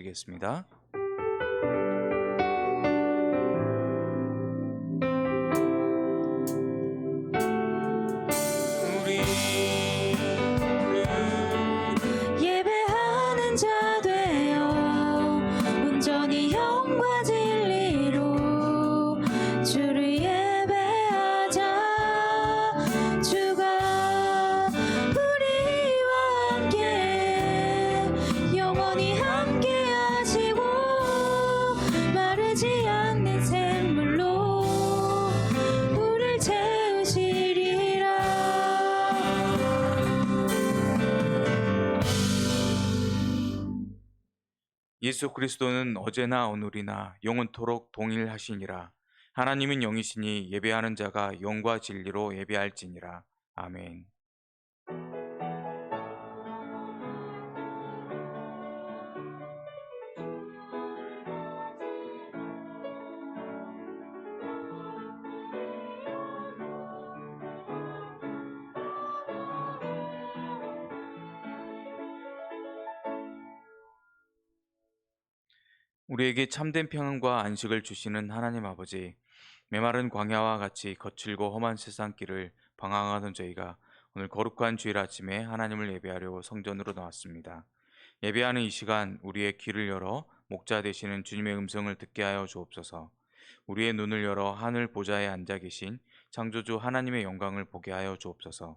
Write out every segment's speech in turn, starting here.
드리겠습니다. 예배하는 자 되어 온전히 영과 진리로 주를 예배하자. 주가 우리와 함께 영원히 함께 하시고 마르지 않는 샘물로 우릴 채우시리라. 예수 그리스도는 어제나 오늘이나 영원토록 동일하시니라. 하나님은 영이시니 예배하는 자가 영과 진리로 예배할지니라. 아멘. 우리에게 참된 평안과 안식을 주시는 하나님 아버지, 메마른 광야와 같이 거칠고 험한 세상길을 방황하던 저희가 오늘 거룩한 주일 아침에 하나님을 예배하려 성전으로 나왔습니다. 예배하는 이 시간 우리의 귀를 열어 목자 되시는 주님의 음성을 듣게 하여 주옵소서. 우리의 눈을 열어 하늘 보좌에 앉아 계신 창조주 하나님의 영광을 보게 하여 주옵소서.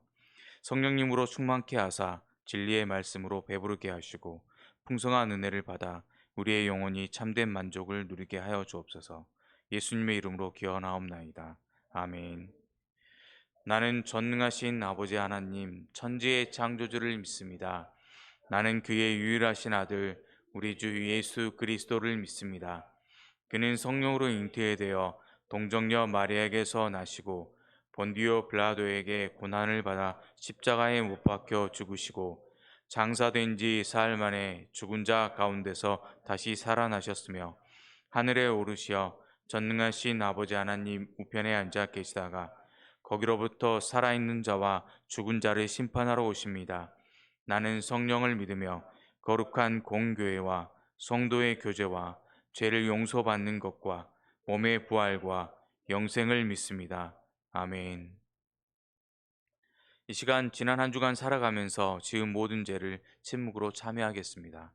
성령님으로 충만케 하사 진리의 말씀으로 배부르게 하시고 풍성한 은혜를 받아 우리의 영혼이 참된 만족을 누리게 하여 주옵소서. 예수님의 이름으로 기원하옵나이다. 아멘. 나는 전능하신 아버지 하나님, 천지의 창조주를 믿습니다. 나는 그의 유일하신 아들, 우리 주 예수 그리스도를 믿습니다. 그는 성령으로 잉태되어 동정녀 마리아에게서 나시고 본디오 빌라도에게 고난을 받아 십자가에 못 박혀 죽으시고 장사된 지 사흘 만에 죽은 자 가운데서 다시 살아나셨으며 하늘에 오르시어 전능하신 아버지 하나님 우편에 앉아 계시다가 거기로부터 살아있는 자와 죽은 자를 심판하러 오십니다. 나는 성령을 믿으며 거룩한 공교회와 성도의 교제와 죄를 용서받는 것과 몸의 부활과 영생을 믿습니다. 아멘. 이 시간 지난 한 주간 살아가면서 지은 모든 죄를 침묵으로 참여하겠습니다.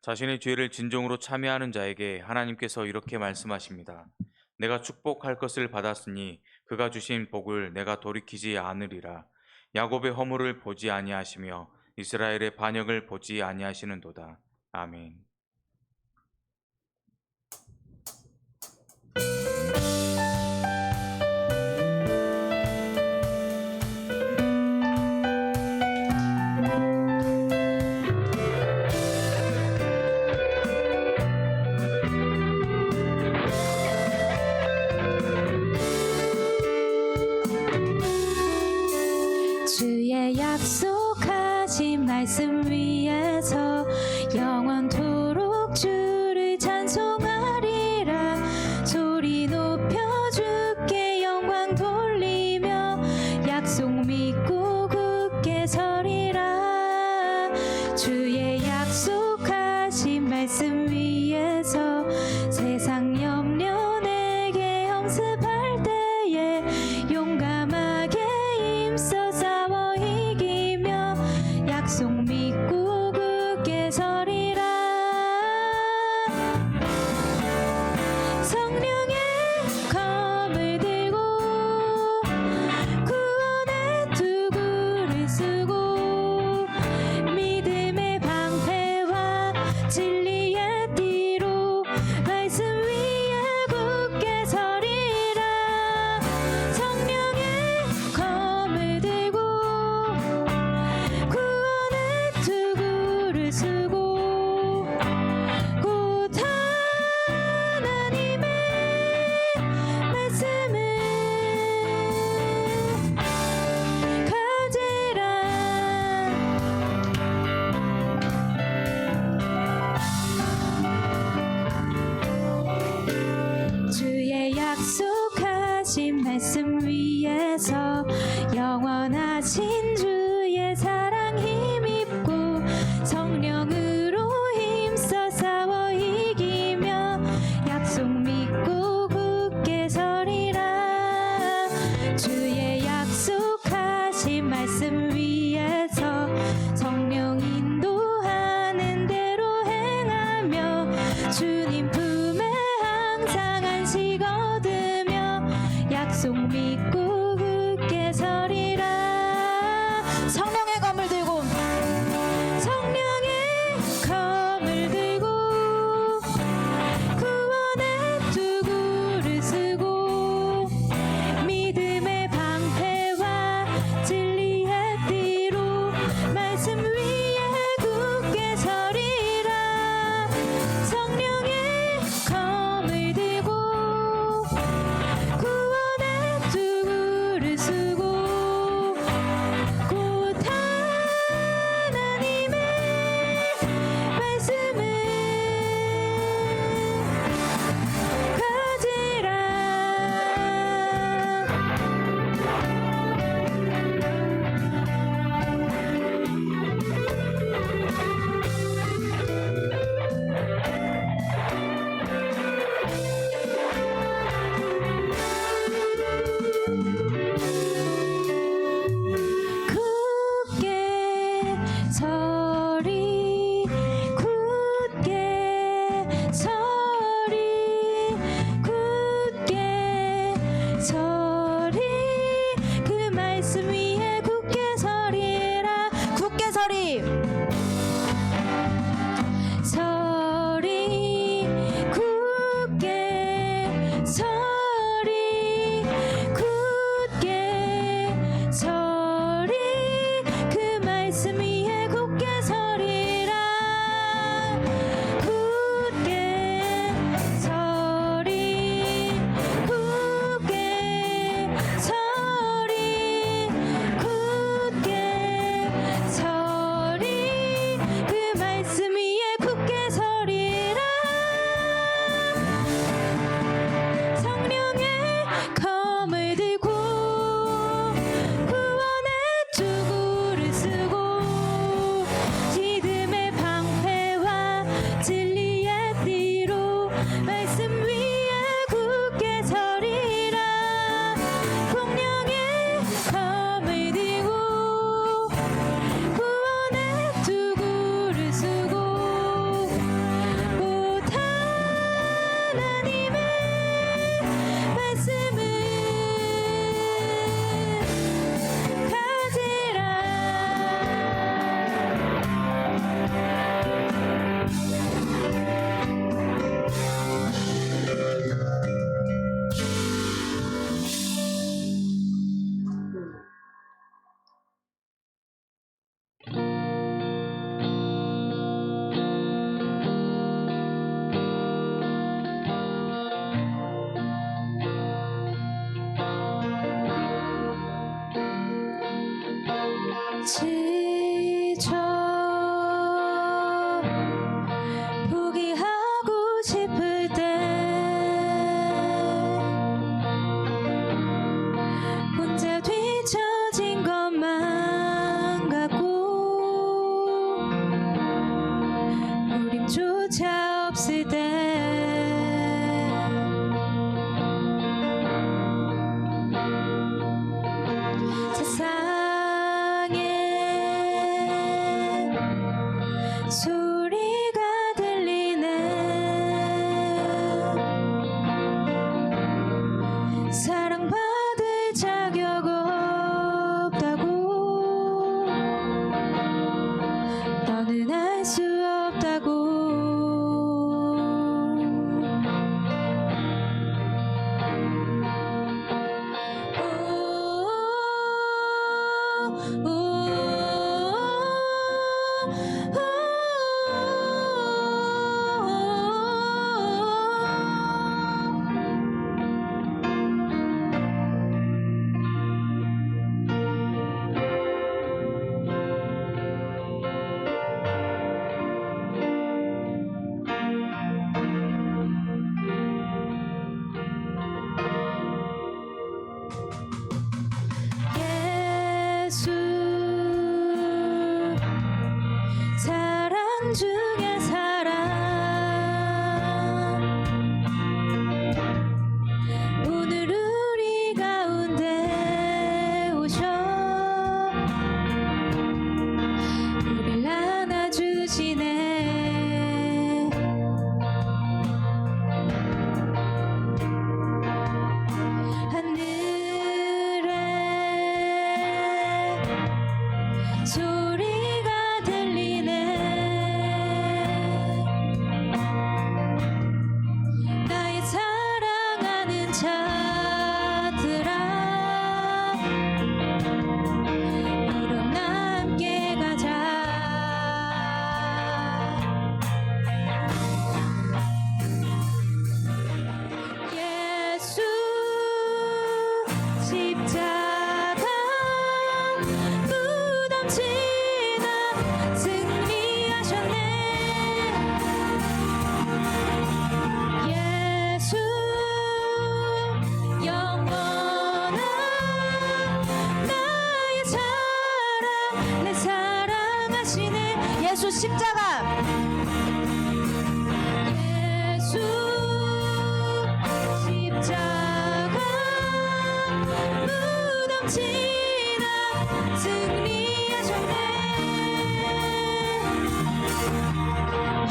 자신의 죄를 진정으로 참여하는 자에게 하나님께서 이렇게 말씀하십니다. 내가 축복할 것을 받았으니 그가 주신 복을 내가 돌이키지 않으리라. 야곱의 허물을 보지 아니하시며 이스라엘의 반역을 보지 아니하시는도다. 아멘. 주의 약속하신 말씀 위에서 영원토록 아무것조차 없을 때 세상에 소리가 들리네. 사랑받을 자격 없다고, 너는 알 수 없다고. 예수 사랑 중에 사랑, 오늘 우리 가운데 오셔 우릴 안아주시네. 하늘에 소리가 들리네. 나의 사랑하는 자들아, 일어나 함께 가자. 예수 십자가 무덤 지나 승리하셨네. 예수 영원한 나의 사랑, 내 사랑하시네. 예수 십자가, 예수 십자가 무덤 지나 승리하셨네.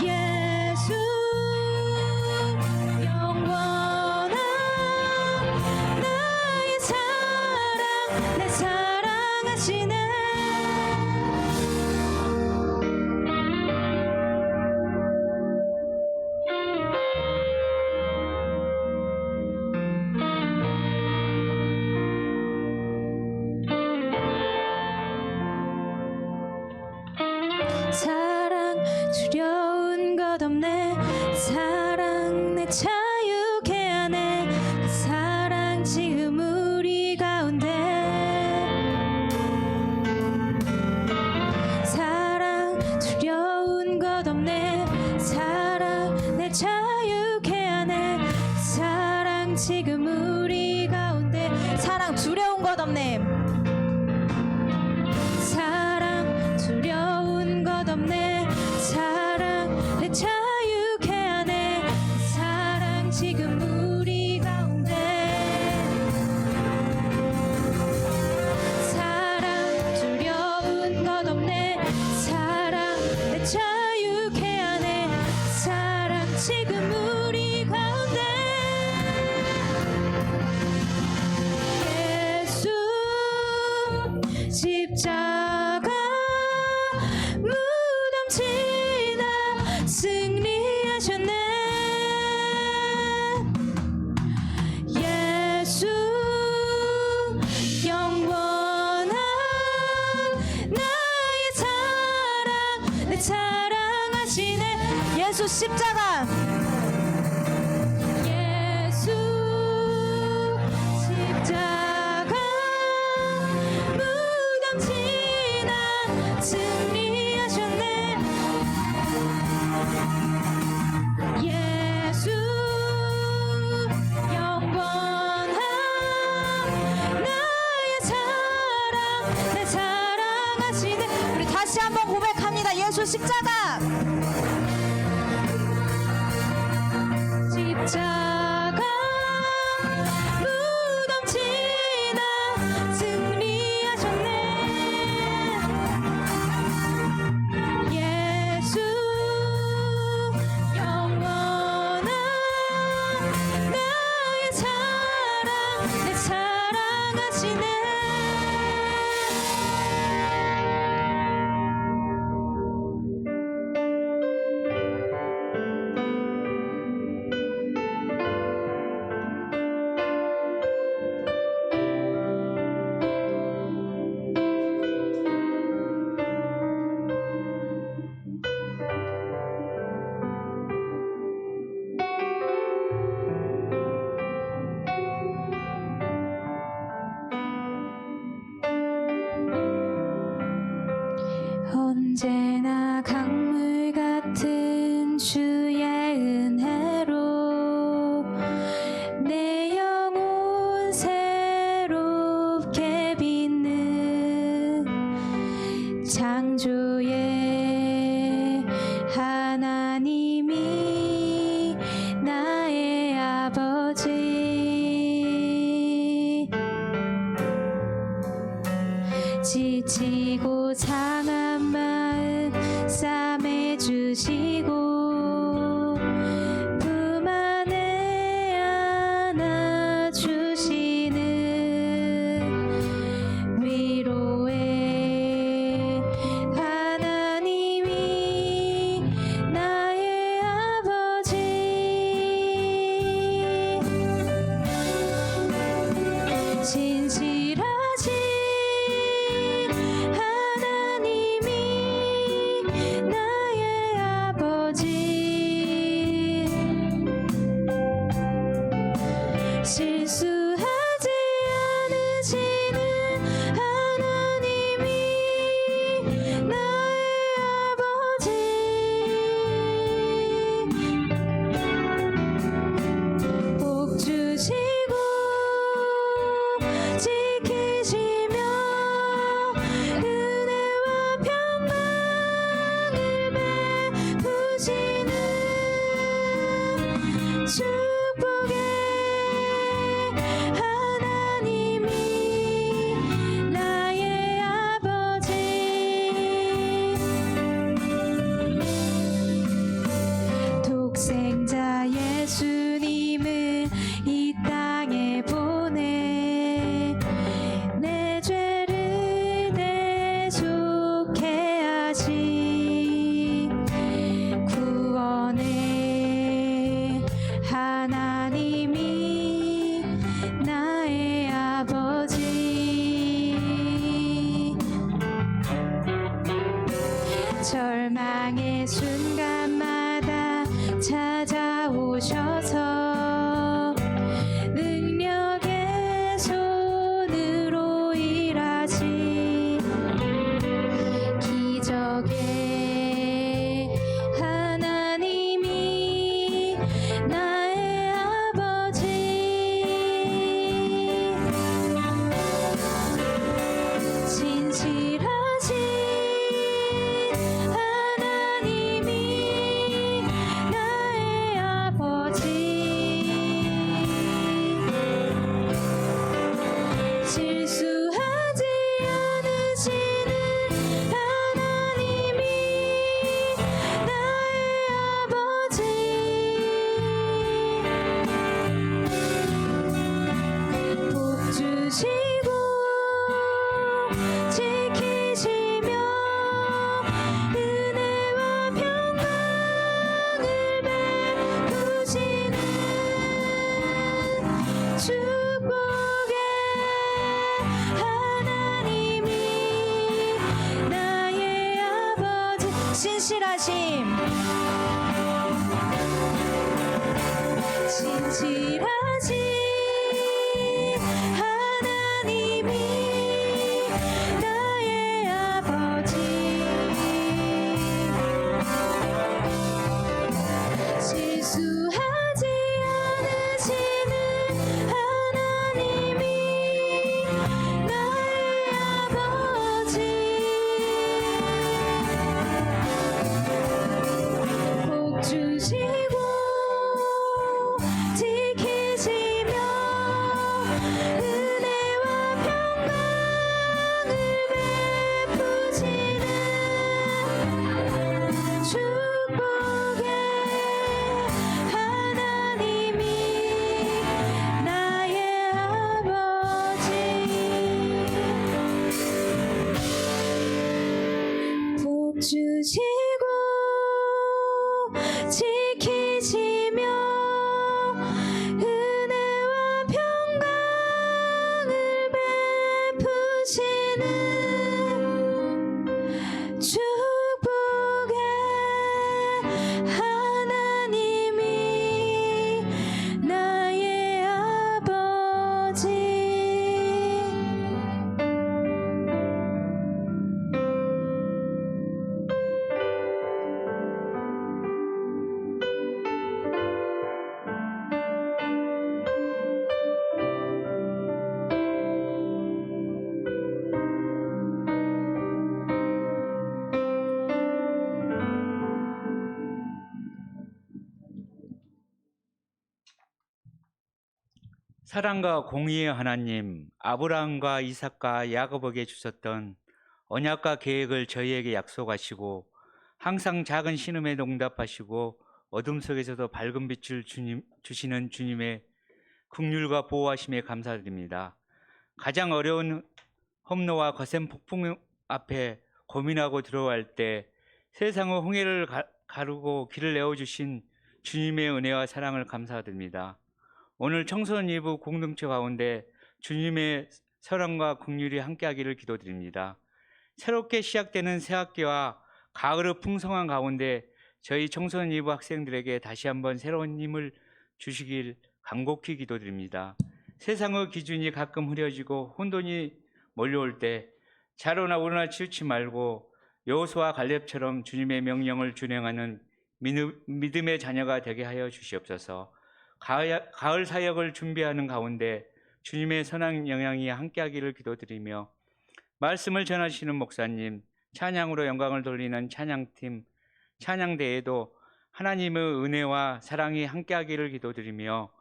예수 영원한 나의 사랑, 내 사랑하시네. 사랑 두려운 것 없네. 사랑 내 자유케 하네. 그 사랑 지금 우리 가운데. 사랑 두려운 것 없네. 사랑 내 자유케 하네. 그 사랑 지금 우리 가운데. 사랑 두려운 것 없네. 사랑 두려운 것 없네. 사랑 내 자유케 하네. 사랑 지금 우리 가운데. 사랑 두려운 것 없네. 사랑 내 자유케 하네. 사랑 지금 우리 가운데. 예수 십자가 무덤 지나 승리하셨네. 예수 영원한 나의 사랑, 내 사랑하시네. 예수 십자가, 예수 십자가 무덤 지나 승리하셨네. 예수 영원한 나의 사랑, 내 사랑하시네. 우리 다시 한번 고백합니다. 예수 십자가, 십자가 무덤 지나 승리하셨네. 예수 영원한 나의 사랑 내 사랑하시네. 언제나 강물 같은 주의 은혜로 내 영혼 새롭게 빛는 창조의 하나님이 나의 아버지. 지치고 상한 마음 싸매 주시고 품 안에 안아 주시는 위로의 하나님이 나의 아버지. 진실하신 하나님이 나의 아버지. 실수하지 않으시는 하나님이 나의 아버지. 복 주시고 지키시며 은혜와 평강을 베푸시는 축복의 하나님이 나의 아버지. 독생자 예수님을 이 땅에 보내 내 죄를 대속해 하신 구원의 하나님이 나의 아버지. 절망의 순간마다 찾아오셔서 능력의 손으로 일하시 기적의 하나님이 나의 아버지. 진실하신 하나님이 나의 아버지. 실수하지 않으시는 하나님이 나의 아버지. 복 주시고 지키시며 은혜와 평강을 베푸시는 축복의 하나님이 나의 아버지. 신실하심 진실하신 하나님이 나의 아버지. 실수하지 않으시는 하나님이 나의 아버지. 복 주시고 지키시며 은혜와 평강을 베푸시는 축복의 하나님이 나의 아버지. 사랑과 공의의 하나님, 아브라함과 이삭과 야곱에게 주셨던 언약과 계획을 저희에게 약속하시고 항상 작은 신음에 응답하시고 어둠 속에서도 밝은 빛을 주시는 주님의 긍휼과 보호하심에 감사드립니다. 가장 어려운 험로와 거센 폭풍 앞에 고민하고 들어갈 때 세상의 홍해를 가르고 길을 내어주신 주님의 은혜와 사랑을 감사드립니다. 오늘 청소년 예부 공동체 가운데 주님의 사랑과 긍휼이 함께하기를 기도드립니다. 새롭게 시작되는 새학기와 가을의 풍성한 가운데 저희 청소년 예부 학생들에게 다시 한번 새로운 힘을 주시길 간곡히 기도드립니다. 세상의 기준이 가끔 흐려지고 혼돈이 몰려올 때 자로나 우로나 치우치 말고 여호수아 갈렙처럼 주님의 명령을 준행하는 믿음의 자녀가 되게 하여 주시옵소서. 가을 사역을 준비하는 가운데 주님의 선한 영향이 함께하기를 기도드리며 말씀을 전하시는 목사님, 찬양으로 영광을 돌리는 찬양팀, 찬양대에도 하나님의 은혜와 사랑이 함께하기를 기도드리며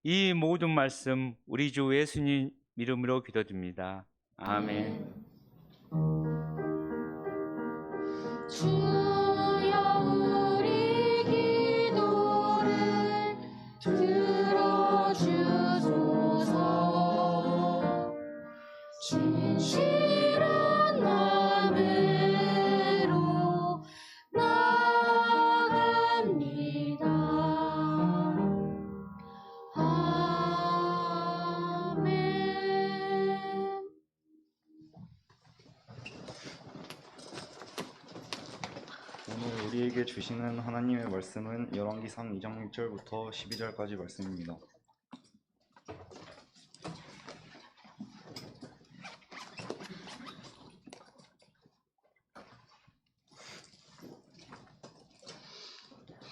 이 모든 말씀 우리 주 예수님 이름으로 기도드립니다. 아멘. 주여 우리 기도를 들어주소서. 진실한 마음으로 나아갑니다. 아멘. 오늘 우리에게 주시는 하나님의 말씀은 열왕기상 2장 1절부터 12절까지 말씀입니다.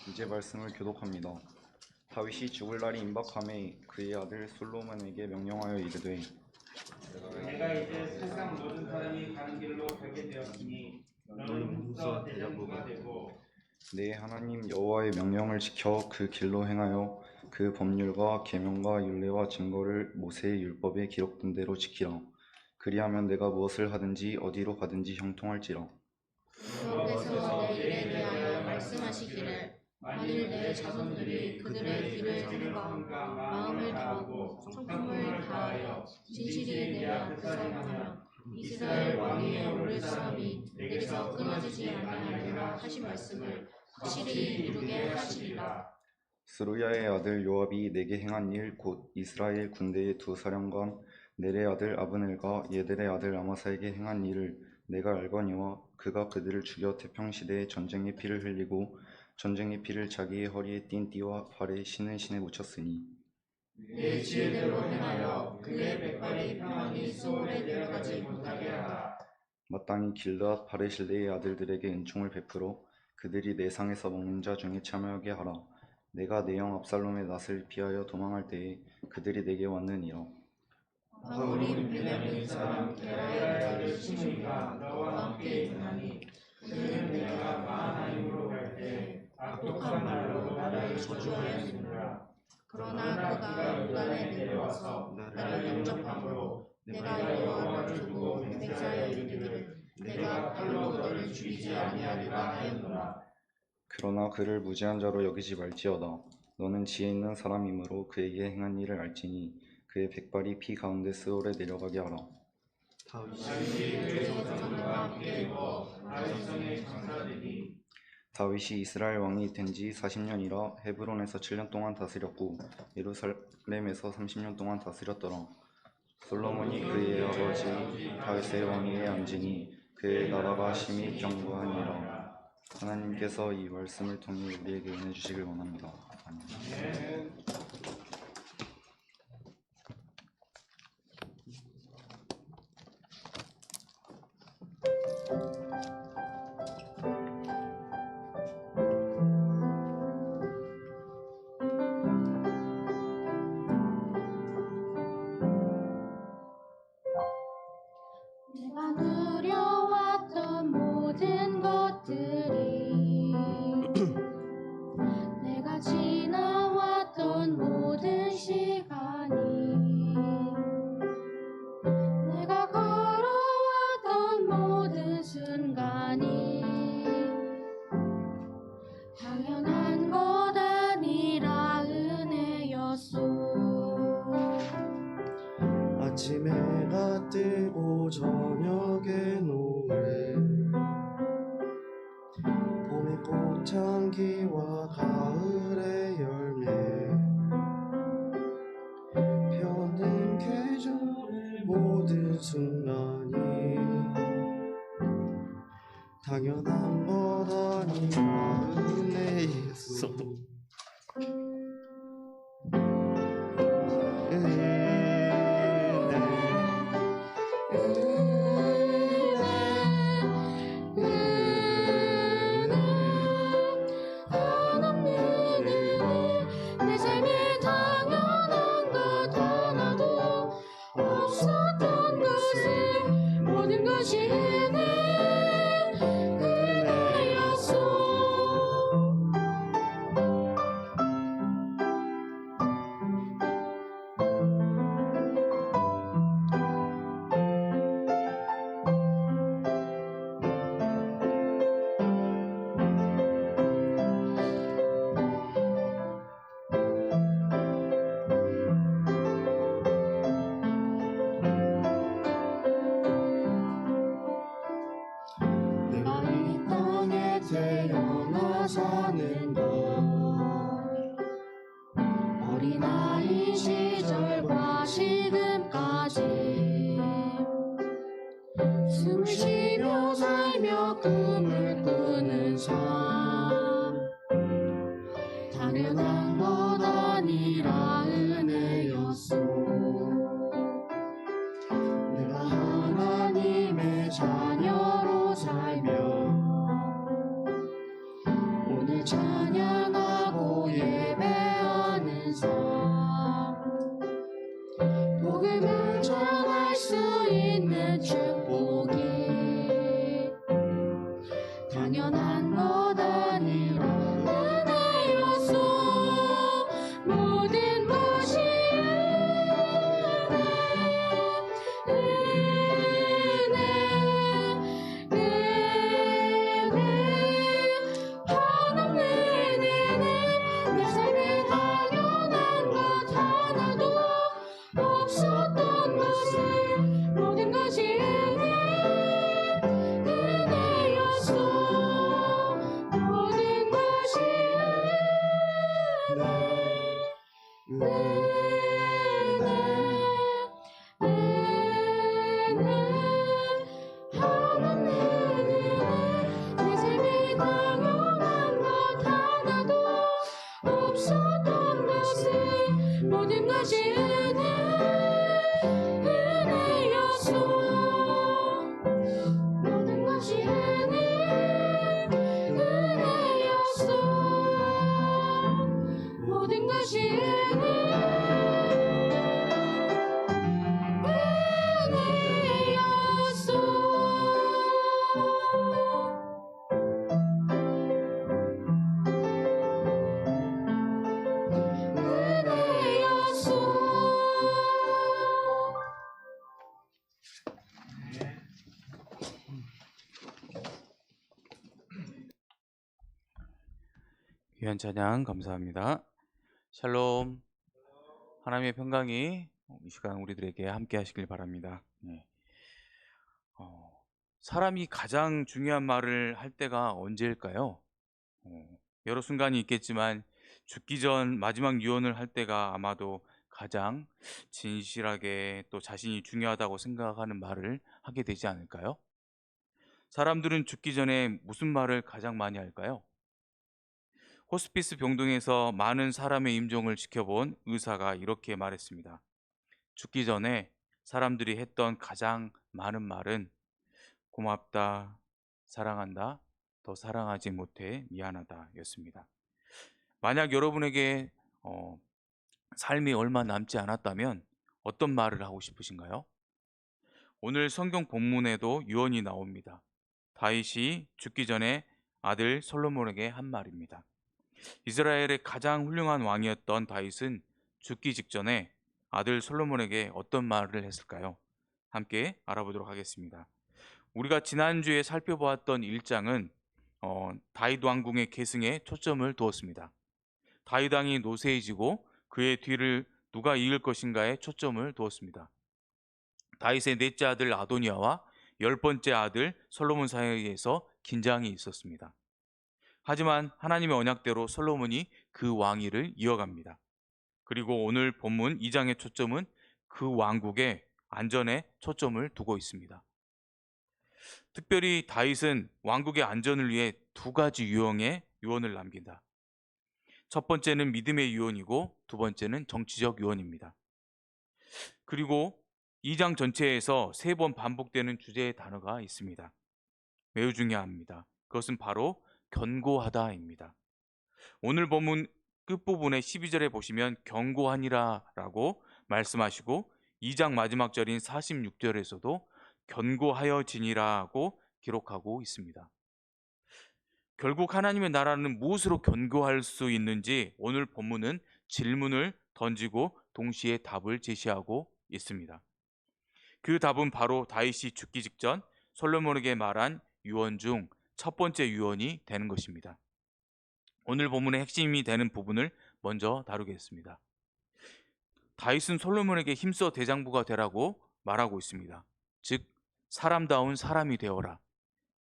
이제 말씀을 교독합니다. 다윗이 죽을 날이 임박함에 그의 아들 솔로몬에게 명령하여 이르되 내가 이제 세상 모든 사람이 가는 길로 가게 되었으니 너는 ಮುಂ서 대장부가 되고 내 하나님 여호와의 명령을 지켜 그 길로 행하여 그 법률과 계명과 율례와 증거를 모세의 율법에 기록된 대로 지키라. 그리하면 내가 무엇을 하든지 어디로 가든지 형통할지라. 여호와께서 내 일에 대하여 말씀하시기를 만일 내 자손들이 그들의 길을 행과 마음을 다하고 성품을 다하여 진실이 내 앞에서 행하며 이스라엘 왕위에 오를 사람이 내게서 끊어지지 아니하리라 하신 말씀을 확실히 이루게 하시리라. 스루야의 아들 요압이 내게 행한 일 곧 이스라엘 군대의 두 사령관 넬의 아들 아브넬과 예델의 아들 아마사에게 행한 일을 내가 알거니와 그가 그들을 죽여 태평시대에 전쟁의 피를 흘리고 전쟁의 피를 자기의 허리에 띤 띠와 발에 신은 신에 묻혔으니 내 지혜대로 행하여 그의 백발의 평안이 소홀에 내려가지 못하게 하라. 마땅히 길르앗 바레실레의 아들들에게 은총을 베풀어 그들이 내 상에서 먹는 자 중에 참여하게 하라. 내가 내 형 압살롬의 낫을 피하여 도망할 때에 그들이 내게 왔느니라. 바울이 베냐민 사람 게라의 아들 시므이가 너와 함께 있나니 그는 내가 마하나임으로 갈 때 악독한 말로 나를 저주하였느니라. 그러나 그가 요단에 내려와서 나를 영접함으로 내가 여호와를 두고 맹세하여 이르기를 내가 칼로 너를 죽이지 아니하리라 하였노라. 그러나 그를 무지한 자로 여기지 말지어다. 너는 지혜 있는 사람이므로 그에게 행한 일을 알지니 그의 백발이 피 가운데 스올에 내려가게 하라. 다윗이 그의 조상과 함께 있고 다윗성에 장사되니 다윗이 이스라엘 왕이 된 지 40년이라 헤브론에서 7년 동안 다스렸고 예루살렘에서 30년 동안 다스렸더라. 솔로몬이 그의 아버지 다윗의 왕위에 앉으니 그의 나라가 심히 견고하니라. 하나님께서 이 말씀을 통해 우리에게 은혜 주시길 원합니다. 아멘. 내가 누려왔던 모든 것들이 내가 지나왔던 모든 시간이 내가 걸어왔던 모든 순간이 당연한 것 아니라 은혜였소. 아침에 해가 뜨고 저녁에 노을 봄의 꽃향기와 가을의 열매 펴는 계절의 모든 순간이 당연한 것 아니라 은혜였어. 내 삶에 당연한 것 하나도 없었던 것을 모든 것이 은혜였소. 내가 이 땅에 태어나 사는 것 어린아이 시절과 지금까지 숨을 쉬며 살며 꿈을 꾸는 삶 당연한 것 아니라 은혜였소. 내가 하나님의 자녀로 살며 오늘 찬양하고 예배하는 삶 복음을 전할 수 있는 축복이 당연한 것 아니라 은혜였소. 모든 것이 하나님 은혜. 내 삶에 당연한 것 하나도 없었던 것을 모든 것이 은혜였소. 모든 것이 하나님 은혜. 내 삶에 당연한 것 하나도 없었던 것을 모든 것이 은혜였소. 모든 것이 은혜였소. 모든 것이 귀한 찬양 감사합니다. 샬롬. 하나님의 평강이 이 시간 우리들에게 함께 하시길 바랍니다. 네. 사람이 가장 중요한 말을 할 때가 언제일까요? 여러 순간이 있겠지만 죽기 전 마지막 유언을 할 때가 아마도 가장 진실하게 또 자신이 중요하다고 생각하는 말을 하게 되지 않을까요? 사람들은 죽기 전에 무슨 말을 가장 많이 할까요? 호스피스 병동에서 많은 사람의 임종을 지켜본 의사가 이렇게 말했습니다. 죽기 전에 사람들이 했던 가장 많은 말은 고맙다, 사랑한다, 더 사랑하지 못해 미안하다 였습니다. 만약 여러분에게 삶이 얼마 남지 않았다면 어떤 말을 하고 싶으신가요? 오늘 성경 본문에도 유언이 나옵니다. 다윗이 죽기 전에 아들 솔로몬에게 한 말입니다. 이스라엘의 가장 훌륭한 왕이었던 다윗은 죽기 직전에 아들 솔로몬에게 어떤 말을 했을까요? 함께 알아보도록 하겠습니다. 우리가 지난주에 살펴보았던 1장은 다윗 왕궁의 계승에 초점을 두었습니다. 다윗 왕이 노쇠해지고 그의 뒤를 누가 이을 것인가에 초점을 두었습니다. 다윗의 넷째 아들 아도니아와 10번째 아들 솔로몬 사이에서 긴장이 있었습니다. 하지만 하나님의 언약대로 솔로몬이 그 왕위를 이어갑니다. 그리고 오늘 본문 2장의 초점은 그 왕국의 안전에 초점을 두고 있습니다. 특별히 다윗은 왕국의 안전을 위해 두 가지 유형의 유언을 남긴다. 첫 번째는 믿음의 유언이고 두 번째는 정치적 유언입니다. 그리고 2장 전체에서 3번 반복되는 주제의 단어가 있습니다. 매우 중요합니다. 그것은 바로 견고하다입니다. 오늘 본문 끝부분의 12절에 보시면 견고하니라 라고 말씀하시고 2장 마지막 절인 46절에서도 견고하여지니라고 기록하고 있습니다. 결국 하나님의 나라는 무엇으로 견고할 수 있는지 오늘 본문은 질문을 던지고 동시에 답을 제시하고 있습니다. 그 답은 바로 다윗이 죽기 직전 솔로몬에게 말한 유언 중 첫 번째 유언이 되는 것입니다. 오늘 본문의 핵심이 되는 부분을 먼저 다루겠습니다. 다윗은 솔로몬에게 힘써 대장부가 되라고 말하고 있습니다. 즉 사람다운 사람이 되어라.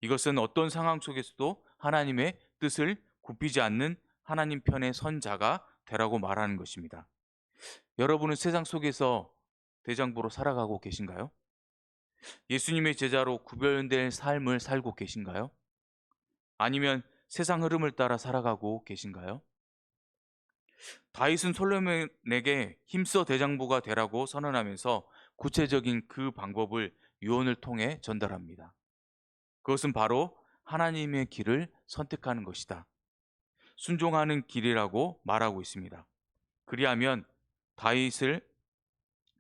이것은 어떤 상황 속에서도 하나님의 뜻을 굽히지 않는 하나님 편의 선자가 되라고 말하는 것입니다. 여러분은 세상 속에서 대장부로 살아가고 계신가요? 예수님의 제자로 구별된 삶을 살고 계신가요? 아니면 세상 흐름을 따라 살아가고 계신가요? 다윗은 솔로몬에게 힘써 대장부가 되라고 선언하면서 구체적인 그 방법을 유언을 통해 전달합니다. 그것은 바로 하나님의 길을 선택하는 것이다. 순종하는 길이라고 말하고 있습니다. 그리하면 다윗을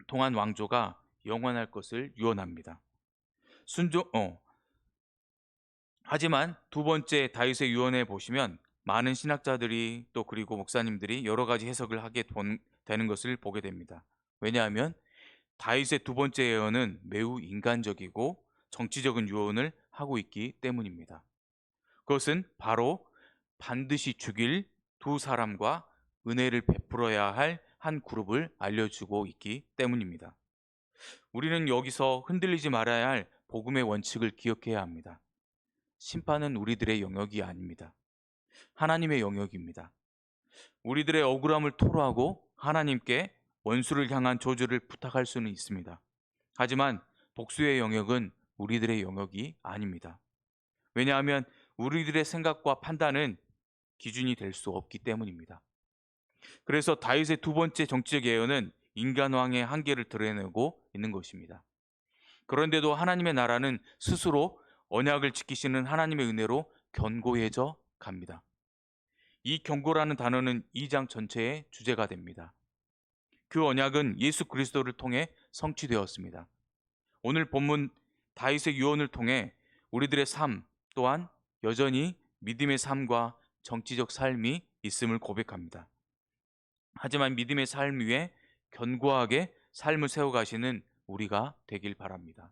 통한 왕조가 영원할 것을 유언합니다. 하지만 두 번째 다윗의 유언에 보시면 많은 신학자들이 또 그리고 목사님들이 여러 가지 해석을 하게 되는 것을 보게 됩니다. 왜냐하면 다윗의 두 번째 예언은 매우 인간적이고 정치적인 유언을 하고 있기 때문입니다. 그것은 바로 반드시 죽일 두 사람과 은혜를 베풀어야 할 한 그룹을 알려주고 있기 때문입니다. 우리는 여기서 흔들리지 말아야 할 복음의 원칙을 기억해야 합니다. 심판은 우리들의 영역이 아닙니다. 하나님의 영역입니다. 우리들의 억울함을 토로하고 하나님께 원수를 향한 저주를 부탁할 수는 있습니다. 하지만 복수의 영역은 우리들의 영역이 아닙니다. 왜냐하면 우리들의 생각과 판단은 기준이 될 수 없기 때문입니다. 그래서 다윗의 두 번째 정치적 예언은 인간왕의 한계를 드러내고 있는 것입니다. 그런데도 하나님의 나라는 스스로 언약을 지키시는 하나님의 은혜로 견고해져 갑니다. 이 견고라는 단어는 2장 전체의 주제가 됩니다. 그 언약은 예수 그리스도를 통해 성취되었습니다. 오늘 본문 다윗의 유언을 통해 우리들의 삶 또한 여전히 믿음의 삶과 정치적 삶이 있음을 고백합니다. 하지만 믿음의 삶 위에 견고하게 삶을 세워가시는 우리가 되길 바랍니다.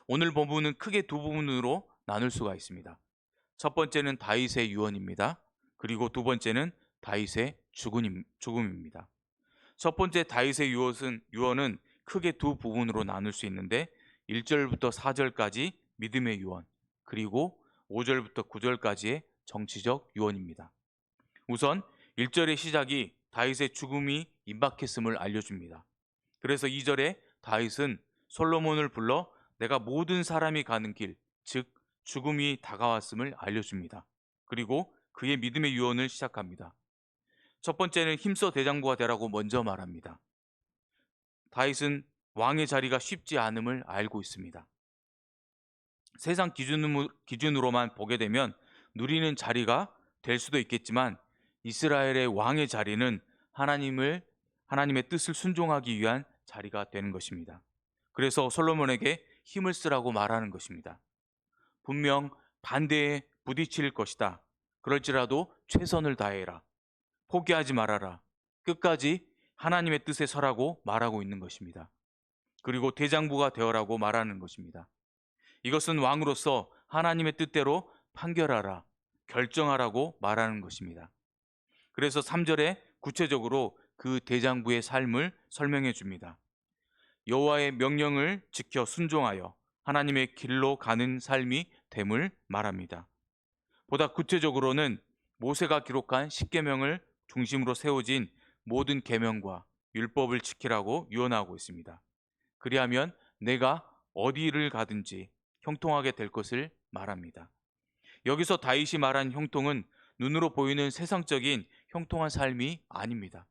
오늘 본문은 크게 두 부분으로 나눌 수가 있습니다. 첫 번째는 다윗의 유언입니다. 그리고 두 번째는 다윗의 죽음입니다. 첫 번째 다윗의 유언은 크게 두 부분으로 나눌 수 있는데 1절부터 4절까지 믿음의 유언, 그리고 5절부터 9절까지의 정치적 유언입니다. 우선 1절의 시작이 다윗의 죽음이 임박했음을 알려줍니다. 그래서 2절에 다윗은 솔로몬을 불러 내가 모든 사람이 가는 길, 즉 죽음이 다가왔음을 알려줍니다. 그리고 그의 믿음의 유언을 시작합니다. 첫 번째는 힘써 대장부가 되라고 먼저 말합니다. 다윗은 왕의 자리가 쉽지 않음을 알고 있습니다. 세상 기준으로만 보게 되면 누리는 자리가 될 수도 있겠지만 이스라엘의 왕의 자리는 하나님의 뜻을 순종하기 위한 자리가 되는 것입니다. 그래서 솔로몬에게 힘을 쓰라고 말하는 것입니다. 분명 반대에 부딪힐 것이다. 그럴지라도 최선을 다해라. 포기하지 말아라. 끝까지 하나님의 뜻에 서라고 말하고 있는 것입니다. 그리고 대장부가 되어라고 말하는 것입니다. 이것은 왕으로서 하나님의 뜻대로 판결하라, 결정하라고 말하는 것입니다. 그래서 3절에 구체적으로 그 대장부의 삶을 설명해 줍니다. 여호와의 명령을 지켜 순종하여 하나님의 길로 가는 삶이 됨을 말합니다. 보다 구체적으로는 모세가 기록한 십계명을 중심으로 세워진 모든 계명과 율법을 지키라고 유언하고 있습니다. 그리하면 내가 어디를 가든지 형통하게 될 것을 말합니다. 여기서 다윗이 말한 형통은 눈으로 보이는 세상적인 형통한 삶이 아닙니다.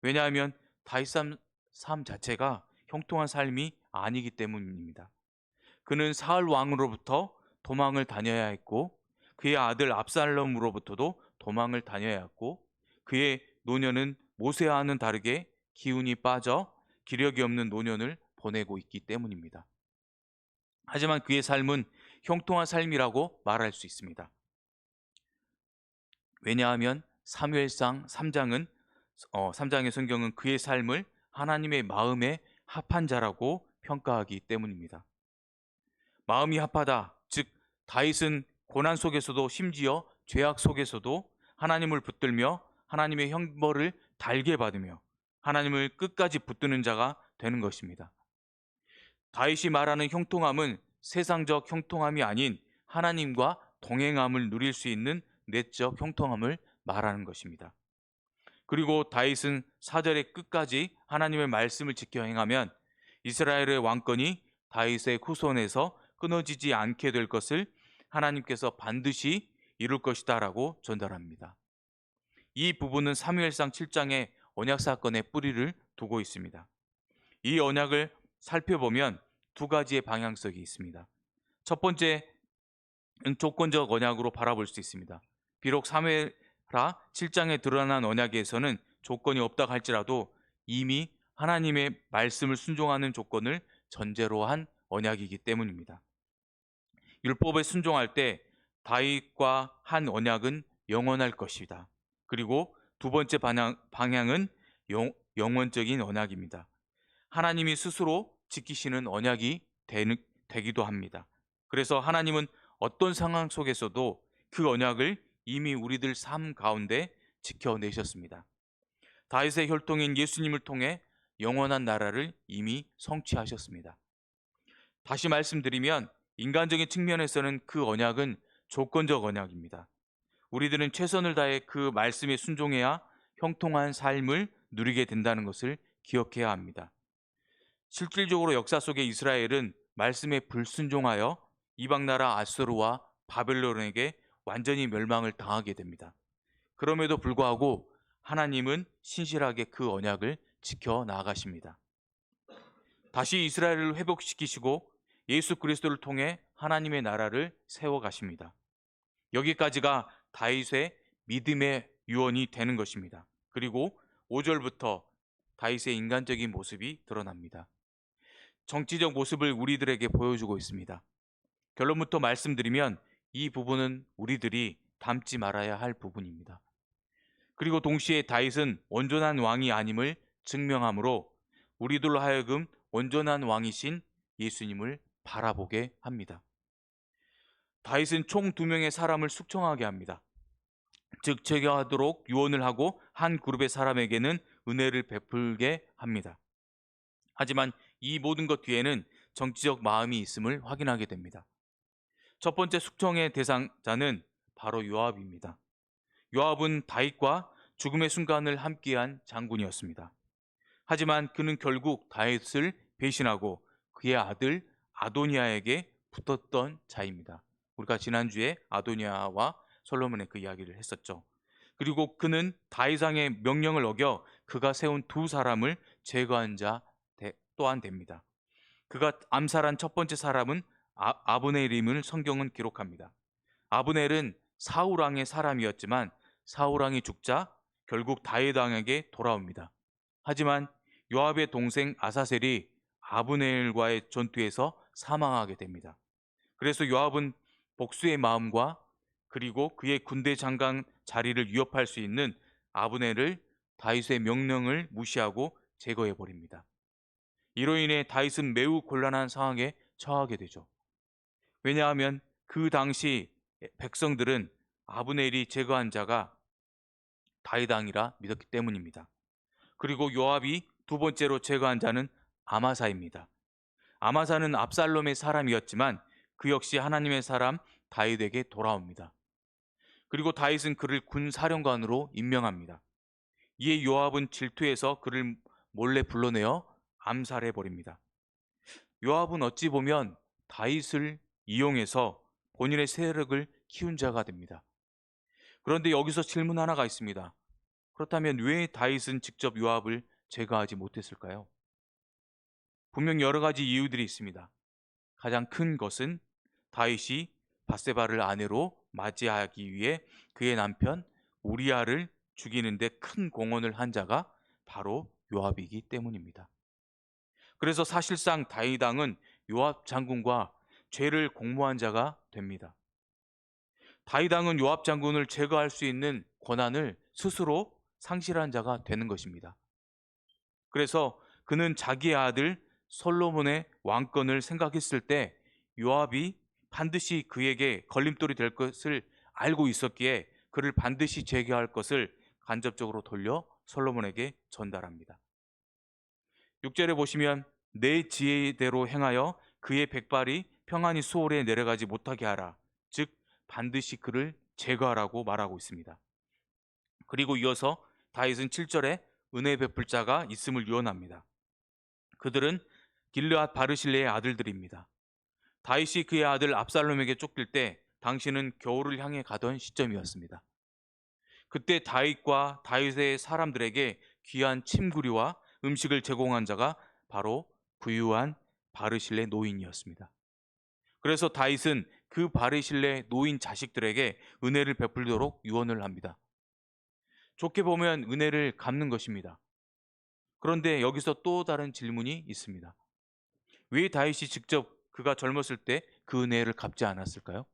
왜냐하면 다윗 삶 자체가 형통한 삶이 아니기 때문입니다. 그는 사울 왕으로부터 도망을 다녀야 했고 그의 아들 압살롬으로부터도 도망을 다녀야 했고 그의 노년은 모세와는 다르게 기운이 빠져 기력이 없는 노년을 보내고 있기 때문입니다. 하지만 그의 삶은 형통한 삶이라고 말할 수 있습니다. 왜냐하면 사무엘상 3장의 성경은 그의 삶을 하나님의 마음에 합한 자라고 평가하기 때문입니다. 마음이 합하다, 즉 다윗은 고난 속에서도 심지어 죄악 속에서도 하나님을 붙들며 하나님의 형벌을 달게 받으며 하나님을 끝까지 붙드는 자가 되는 것입니다. 다윗이 말하는 형통함은 세상적 형통함이 아닌 하나님과 동행함을 누릴 수 있는 내적 형통함을 말하는 것입니다. 그리고 다윗은 4절의 끝까지 하나님의 말씀을 지켜 행하면 이스라엘의 왕권이 다윗의 후손에서 끊어지지 않게 될 것을 하나님께서 반드시 이룰 것이다 라고 전달합니다. 이 부분은 사무엘상 7장의 언약 사건의 뿌리를 두고 있습니다. 이 언약을 살펴보면 두 가지의 방향성이 있습니다. 첫 번째는 조건적 언약으로 바라볼 수 있습니다. 비록 사무엘하 7장에 드러난 언약에서는 조건이 없다 할지라도 이미 하나님의 말씀을 순종하는 조건을 전제로 한 언약이기 때문입니다. 율법에 순종할 때 다윗과 한 언약은 영원할 것이다. 그리고 두 번째 방향은 영원적인 언약입니다. 하나님이 스스로 지키시는 언약이 되기도 합니다. 그래서 하나님은 어떤 상황 속에서도 그 언약을 이미 우리들 삶 가운데 지켜내셨습니다. 다윗의 혈통인 예수님을 통해 영원한 나라를 이미 성취하셨습니다. 다시 말씀드리면 인간적인 측면에서는 그 언약은 조건적 언약입니다. 우리들은 최선을 다해 그 말씀에 순종해야 형통한 삶을 누리게 된다는 것을 기억해야 합니다. 실질적으로 역사 속에 이스라엘은 말씀에 불순종하여 이방나라 아수르와 바벨론에게 완전히 멸망을 당하게 됩니다. 그럼에도 불구하고 하나님은 신실하게 그 언약을 지켜 나가십니다. 다시 이스라엘을 회복시키시고 예수 그리스도를 통해 하나님의 나라를 세워 가십니다. 여기까지가 다윗의 믿음의 유언이 되는 것입니다. 그리고 5절부터 다윗의 인간적인 모습이 드러납니다. 정치적 모습을 우리들에게 보여주고 있습니다. 결론부터 말씀드리면 이 부분은 우리들이 닮지 말아야 할 부분입니다. 그리고 동시에 다윗은 온전한 왕이 아님을 증명하므로 우리들로 하여금 온전한 왕이신 예수님을 바라보게 합니다. 다윗은 총 2명의 사람을 숙청하게 합니다. 즉 제거하도록 유언을 하고 한 그룹의 사람에게는 은혜를 베풀게 합니다. 하지만 이 모든 것 뒤에는 정치적 마음이 있음을 확인하게 됩니다. 첫 번째 숙청의 대상자는 바로 요압입니다. 요압은 다윗과 죽음의 순간을 함께한 장군이었습니다. 하지만 그는 결국 다윗을 배신하고 그의 아들 아도니아에게 붙었던 자입니다. 우리가 지난주에 아도니아와 솔로몬의 그 이야기를 했었죠. 그리고 그는 다윗 왕의 명령을 어겨 그가 세운 두 사람을 제거한 자 또한 됩니다. 그가 암살한 첫 번째 사람은 아브넬임을 성경은 기록합니다. 아브넬은 사울 왕의 사람이었지만 사울 왕이 죽자 결국 다윗 왕에게 돌아옵니다. 하지만 요압의 동생 아사셀이 아브넬과의 전투에서 사망하게 됩니다. 그래서 요압은 복수의 마음과 그리고 그의 군대 장관 자리를 위협할 수 있는 아브넬을 다윗의 명령을 무시하고 제거해 버립니다. 이로 인해 다윗은 매우 곤란한 상황에 처하게 되죠. 왜냐하면 그 당시 백성들은 아브넬이 제거한 자가 다윗 왕이라 믿었기 때문입니다. 그리고 요압이 두 번째로 제거한 자는 아마사입니다. 아마사는 압살롬의 사람이었지만 그 역시 하나님의 사람 다윗에게 돌아옵니다. 그리고 다윗은 그를 군 사령관으로 임명합니다. 이에 요압은 질투해서 그를 몰래 불러내어 암살해 버립니다. 요압은 어찌 보면 다윗을 이용해서 본인의 세력을 키운 자가 됩니다. 그런데 여기서 질문 하나가 있습니다. 그렇다면 왜 다윗은 직접 요압을 제거하지 못했을까요? 분명 여러 가지 이유들이 있습니다. 가장 큰 것은 다윗이 바세바를 아내로 맞이하기 위해 그의 남편 우리아를 죽이는 데 큰 공헌을 한 자가 바로 요압이기 때문입니다. 그래서 사실상 다윗 왕은 요압 장군과 죄를 공모한 자가 됩니다. 다윗 왕은 요압 장군을 제거할 수 있는 권한을 스스로 상실한 자가 되는 것입니다. 그래서 그는 자기의 아들 솔로몬의 왕권을 생각했을 때 요압이 반드시 그에게 걸림돌이 될 것을 알고 있었기에 그를 반드시 제거할 것을 간접적으로 돌려 솔로몬에게 전달합니다. 6절에 보시면 내 지혜대로 행하여 그의 백발이 평안히 수월에 내려가지 못하게 하라. 즉 반드시 그를 제거하라고 말하고 있습니다. 그리고 이어서 다윗은 7절에 은혜 베풀 자가 있음을 유언합니다. 그들은 길르앗 바르실레의 아들들입니다. 다윗이 그의 아들 압살롬에게 쫓길 때 당신은 겨울을 향해 가던 시점이었습니다. 그때 다윗과 다윗의 사람들에게 귀한 침구류와 음식을 제공한 자가 바로 부유한 바르실레 노인이었습니다. 그래서 다윗은 그 바르실레 노인 자식들에게 은혜를 베풀도록 유언을 합니다. 좋게 보면 은혜를 갚는 것입니다. 그런데 여기서 또 다른 질문이 있습니다. 왜 다윗이 직접 그가 젊었을 때 그 은혜를 갚지 않았을까요?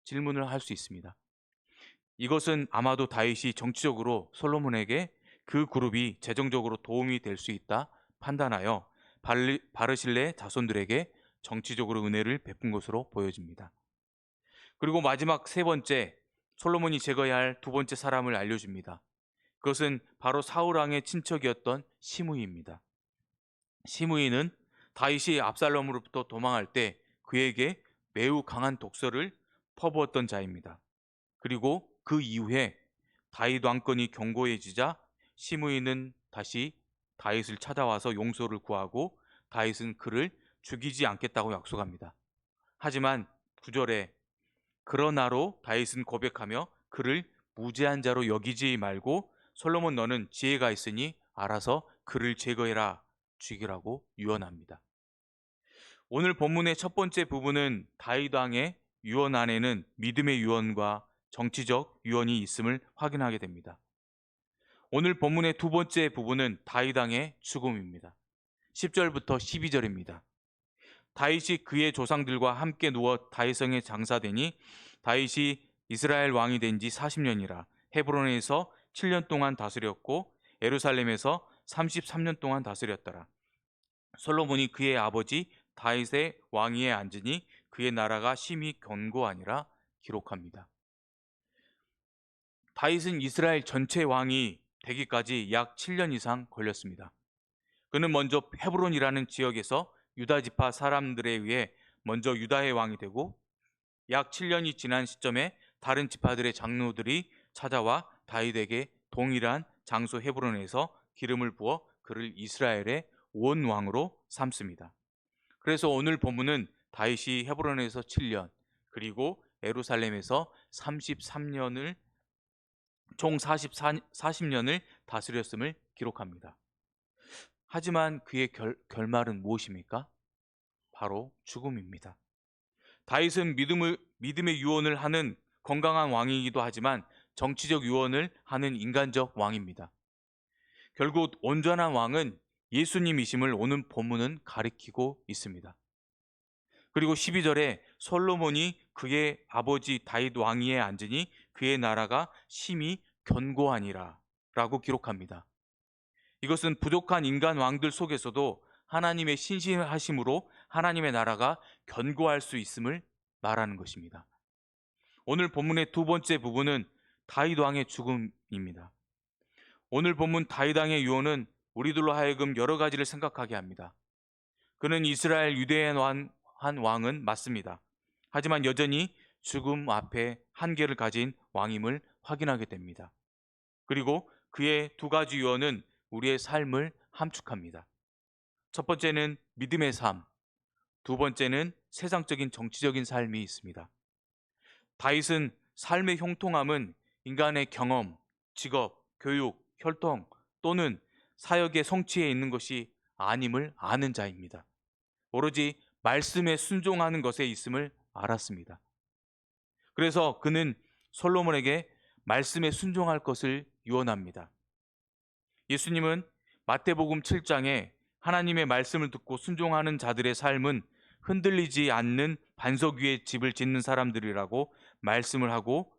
질문을 할 수 있습니다. 이것은 아마도 다윗이 정치적으로 솔로몬에게 그 그룹이 재정적으로 도움이 될 수 있다 판단하여 바르실레 자손들에게 정치적으로 은혜를 베푼 것으로 보여집니다. 그리고 마지막 세 번째, 솔로몬이 제거해야 할 두 번째 사람을 알려줍니다. 그것은 바로 사울 왕의 친척이었던 시므이입니다. 시므이는 다윗이 압살롬으로부터 도망할 때 그에게 매우 강한 독서를 퍼부었던 자입니다. 그리고 그 이후에 다윗 왕권이 견고해지자 시므이는 다시 다윗을 찾아와서 용서를 구하고 다윗은 그를 죽이지 않겠다고 약속합니다. 하지만 9절에 그러나로 다윗은 고백하며 그를 무죄한 자로 여기지 말고 솔로몬 너는 지혜가 있으니 알아서 그를 제거해라 죽이라고 유언합니다. 오늘 본문의 첫 번째 부분은 다윗 왕의 유언 안에는 믿음의 유언과 정치적 유언이 있음을 확인하게 됩니다. 오늘 본문의 두 번째 부분은 다윗 왕의 죽음입니다. 10절부터 12절입니다. 다윗이 그의 조상들과 함께 누워 다윗성에 장사되니 다윗이 이스라엘 왕이 된 지 40년이라 헤브론에서 7년 동안 다스렸고 예루살렘에서 33년 동안 다스렸더라. 솔로몬이 그의 아버지 다윗의 왕위에 앉으니 그의 나라가 심히 견고하니라 기록합니다. 다윗은 이스라엘 전체 왕이 되기까지 약 7년 이상 걸렸습니다. 그는 먼저 헤브론이라는 지역에서 유다 지파 사람들에 의해 먼저 유다의 왕이 되고 약 7년이 지난 시점에 다른 지파들의 장로들이 찾아와 다윗에게 동일한 장소 헤브론에서 기름을 부어 그를 이스라엘의 원왕으로 삼습니다. 그래서 오늘 본문은 다윗이 헤브론에서 7년 그리고 예루살렘에서 33년을 총 40년을 다스렸음을 기록합니다. 하지만 그의 결말은 무엇입니까? 바로 죽음입니다. 다윗은 믿음의 유언을 하는 건강한 왕이기도 하지만 정치적 유언을 하는 인간적 왕입니다. 결국 온전한 왕은 예수님이심을 오늘 본문은 가리키고 있습니다. 그리고 12절에 솔로몬이 그의 아버지 다윗 왕위에 앉으니 그의 나라가 심히 견고하니라 라고 기록합니다. 이것은 부족한 인간 왕들 속에서도 하나님의 신실하심으로 하나님의 나라가 견고할 수 있음을 말하는 것입니다. 오늘 본문의 두 번째 부분은 다윗 왕의 죽음입니다. 오늘 본문 다윗 왕의 유언은 우리들로 하여금 여러 가지를 생각하게 합니다. 그는 이스라엘 유대의 한 왕은 맞습니다. 하지만 여전히 죽음 앞에 한계를 가진 왕임을 확인하게 됩니다. 그리고 그의 두 가지 유언은 우리의 삶을 함축합니다. 첫 번째는 믿음의 삶, 두 번째는 세상적인 정치적인 삶이 있습니다. 다윗은 삶의 형통함은 인간의 경험, 직업, 교육, 혈통 또는 사역의 성취에 있는 것이 아님을 아는 자입니다. 오로지 말씀에 순종하는 것에 있음을 알았습니다. 그래서 그는 솔로몬에게 말씀에 순종할 것을 유언합니다. 예수님은 마태복음 7장에 하나님의 말씀을 듣고 순종하는 자들의 삶은 흔들리지 않는 반석 위에 집을 짓는 사람들이라고 말씀을 하고,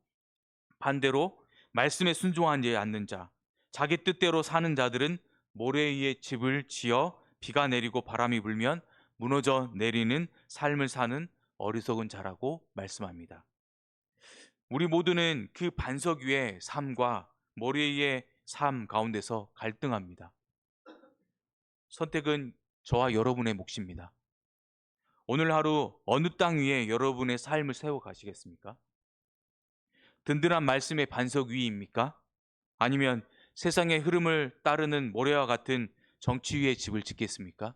반대로 말씀에 순종하지 않는 자, 자기 뜻대로 사는 자들은 모래 위에 집을 지어 비가 내리고 바람이 불면 무너져 내리는 삶을 사는 어리석은 자라고 말씀합니다. 우리 모두는 그 반석 위의 삶과 모래 위의 삶 가운데서 갈등합니다. 선택은 저와 여러분의 몫입니다. 오늘 하루 어느 땅 위에 여러분의 삶을 세워 가시겠습니까? 든든한 말씀의 반석 위입니까? 아니면 세상의 흐름을 따르는 모래와 같은 정치 위에 집을 짓겠습니까?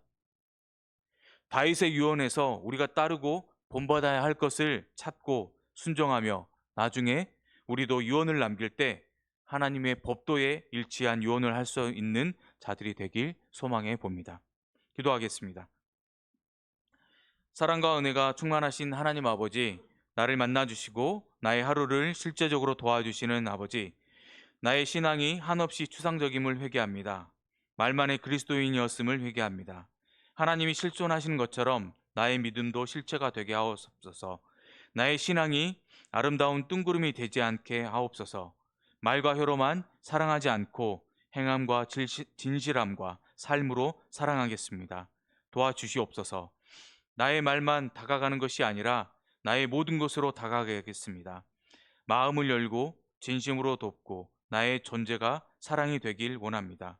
다윗의 유언에서 우리가 따르고 본받아야 할 것을 찾고 순종하며 나중에 우리도 유언을 남길 때 하나님의 법도에 일치한 유언을 할 수 있는 자들이 되길 소망해 봅니다. 기도하겠습니다. 사랑과 은혜가 충만하신 하나님 아버지, 나를 만나주시고 나의 하루를 실제적으로 도와주시는 아버지, 나의 신앙이 한없이 추상적임을 회개합니다. 말만의 그리스도인이었음을 회개합니다. 하나님이 실존하시는 것처럼 나의 믿음도 실체가 되게 하옵소서. 나의 신앙이 아름다운 뜬구름이 되지 않게 하옵소서. 말과 혀로만 사랑하지 않고 행함과 진실함과 삶으로 사랑하겠습니다. 도와주시옵소서. 나의 말만 다가가는 것이 아니라 나의 모든 것으로 다가가겠습니다. 마음을 열고 진심으로 돕고 나의 존재가 사랑이 되길 원합니다.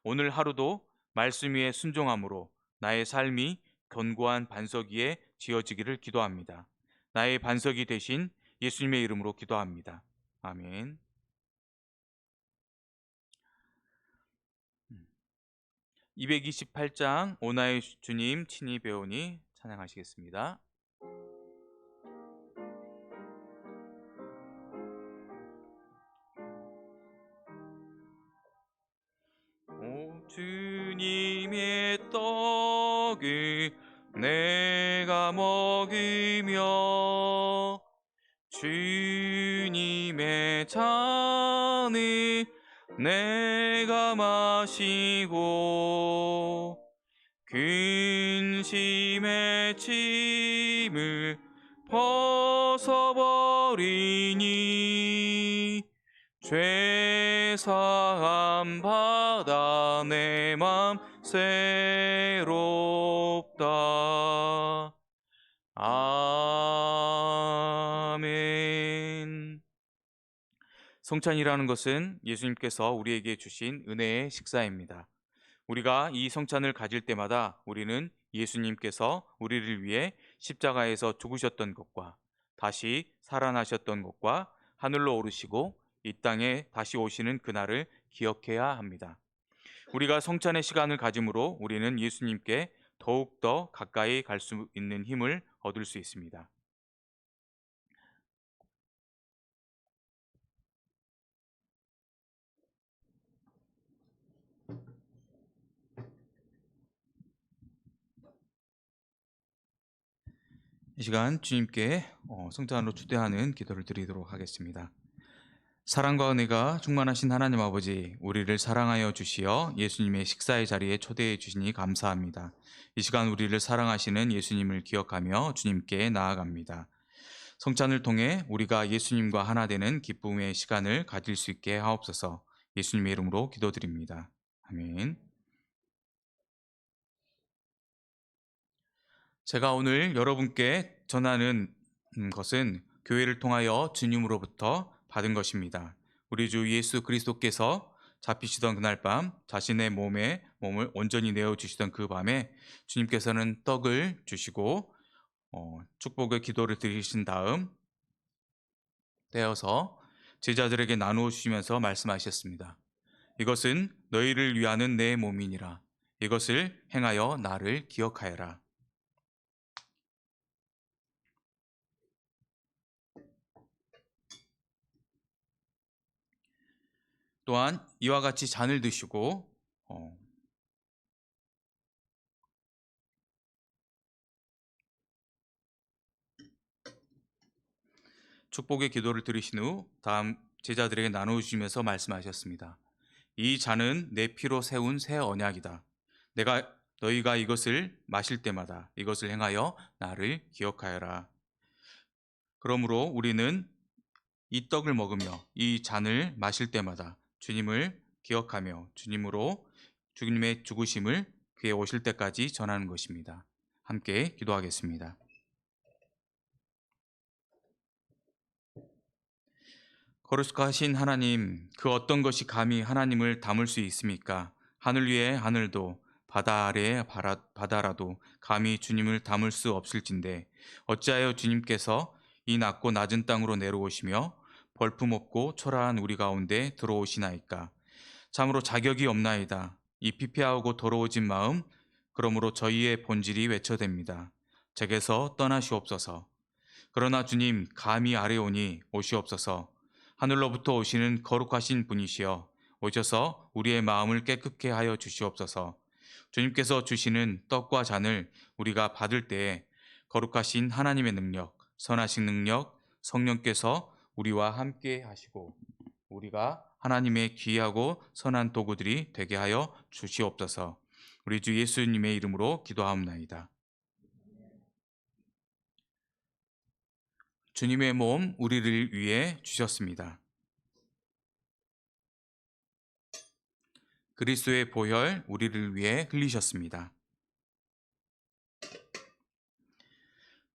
오늘 하루도 말씀 위에 순종함으로 나의 삶이 견고한 반석 위에 지어지기를 기도합니다. 나의 반석이 되신 예수님의 이름으로 기도합니다. 아멘. 228장 오나의 주님 친히 배우니 찬양하시겠습니다. 오 주님의 떡을 내가 먹으며 주님의 잔을 내가 마시고 근심의 짐을 벗어버리니 죄사함 받아 내 맘 새롭다. 아멘. 성찬이라는 것은 예수님께서 우리에게 주신 은혜의 식사입니다. 우리가 이 성찬을 가질 때마다 우리는 예수님께서 우리를 위해 십자가에서 죽으셨던 것과 다시 살아나셨던 것과 하늘로 오르시고 이 땅에 다시 오시는 그날을 기억해야 합니다. 우리가 성찬의 시간을 가짐으로 우리는 예수님께 더욱더 가까이 갈 수 있는 힘을 얻을 수 있습니다. 이 시간 주님께 성찬으로 초대하는 기도를 드리도록 하겠습니다. 사랑과 은혜가 충만하신 하나님 아버지, 우리를 사랑하여 주시어 예수님의 식사의 자리에 초대해 주시니 감사합니다. 이 시간 우리를 사랑하시는 예수님을 기억하며 주님께 나아갑니다. 성찬을 통해 우리가 예수님과 하나 되는 기쁨의 시간을 가질 수 있게 하옵소서. 예수님의 이름으로 기도드립니다. 아멘. 제가 오늘 여러분께 전하는 것은 교회를 통하여 주님으로부터 받은 것입니다. 우리 주 예수 그리스도께서 잡히시던 그날 밤 자신의 몸을 온전히 내어주시던 그 밤에 주님께서는 떡을 주시고 축복의 기도를 드리신 다음 떼어서 제자들에게 나누어 주시면서 말씀하셨습니다. 이것은 너희를 위하는 내 몸이니라. 이것을 행하여 나를 기억하여라. 또한 이와 같이 잔을 드시고 축복의 기도를 드리신 후 다음 제자들에게 나누시면서 말씀하셨습니다. 이 잔은 내 피로 세운 새 언약이다. 너희가 이것을 마실 때마다 이것을 행하여 나를 기억하여라. 그러므로 우리는 이 떡을 먹으며 이 잔을 마실 때마다 주님을 기억하며 주님의 죽으심을 그의 오실 때까지 전하는 것입니다. 함께 기도하겠습니다. 거룩하신 하나님, 그 어떤 것이 감히 하나님을 담을 수 있습니까? 하늘 위에 하늘도 바다 아래에 바다라도 감히 주님을 담을 수 없을진데 어찌하여 주님께서 이 낮고 낮은 땅으로 내려오시며 벌품없고 초라한 우리 가운데 들어오시나이까? 참으로 자격이 없나이다. 이 피폐하고 더러워진 마음, 그러므로 저희의 본질이 외쳐댑니다. 제게서 떠나시옵소서. 그러나 주님, 감히 아뢰오니 오시옵소서. 하늘로부터 오시는 거룩하신 분이시여 오셔서 우리의 마음을 깨끗게 하여 주시옵소서. 주님께서 주시는 떡과 잔을 우리가 받을 때에 거룩하신 하나님의 능력, 선하신 능력, 성령께서 우리와 함께 하시고 우리가 하나님의 귀하고 선한 도구들이 되게 하여 주시옵소서. 우리 주 예수님의 이름으로 기도하옵나이다. 주님의 몸 우리를 위해 주셨습니다. 그리스도의 보혈 우리를 위해 흘리셨습니다.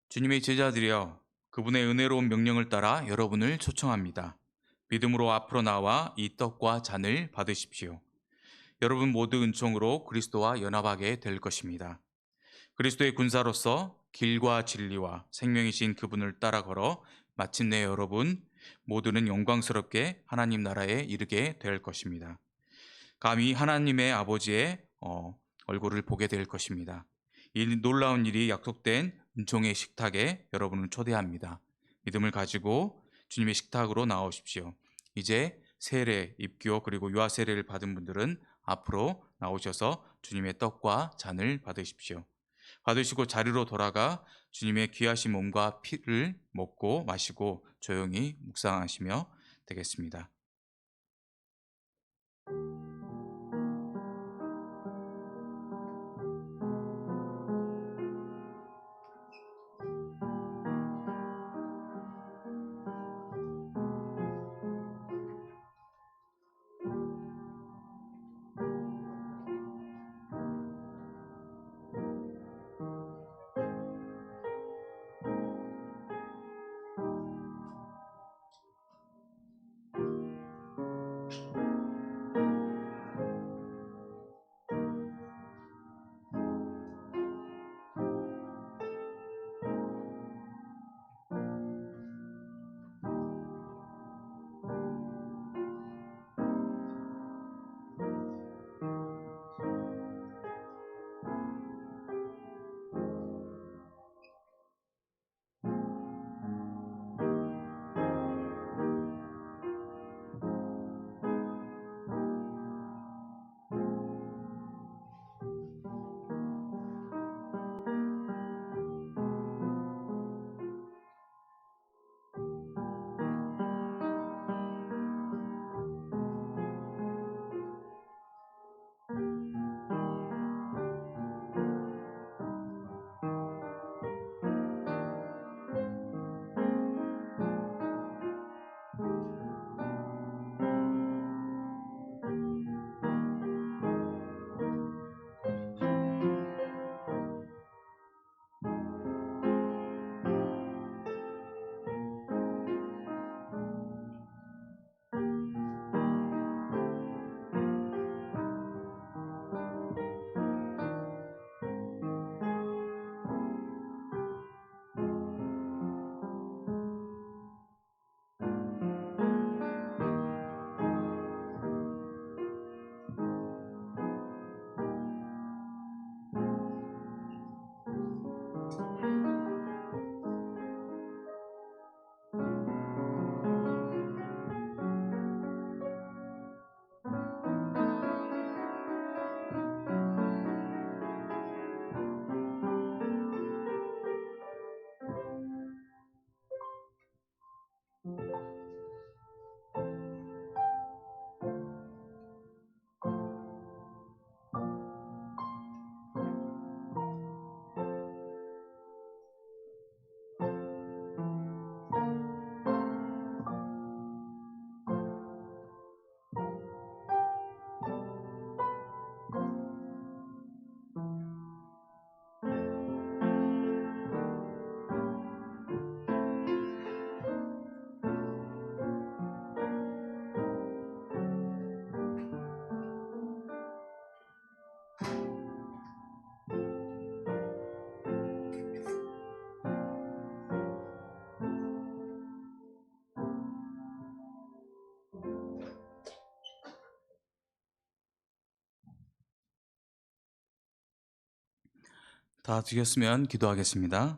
주님의 제자들이여, 그분의 은혜로운 명령을 따라 여러분을 초청합니다. 믿음으로 앞으로 나와 이 떡과 잔을 받으십시오. 여러분 모두 은총으로 그리스도와 연합하게 될 것입니다. 그리스도의 군사로서 길과 진리와 생명이신 그분을 따라 걸어 마침내 여러분 모두는 영광스럽게 하나님 나라에 이르게 될 것입니다. 감히 하나님의 아버지의 얼굴을 보게 될 것입니다. 이 놀라운 일이 약속된 은총의 식탁에 여러분을 초대합니다. 믿음을 가지고 주님의 식탁으로 나오십시오. 이제 세례, 입교 그리고 유아 세례를 받은 분들은 앞으로 나오셔서 주님의 떡과 잔을 받으십시오. 받으시고 자리로 돌아가 주님의 귀하신 몸과 피를 먹고 마시고 조용히 묵상하시며 되겠습니다. 다 드렸으면 기도하겠습니다.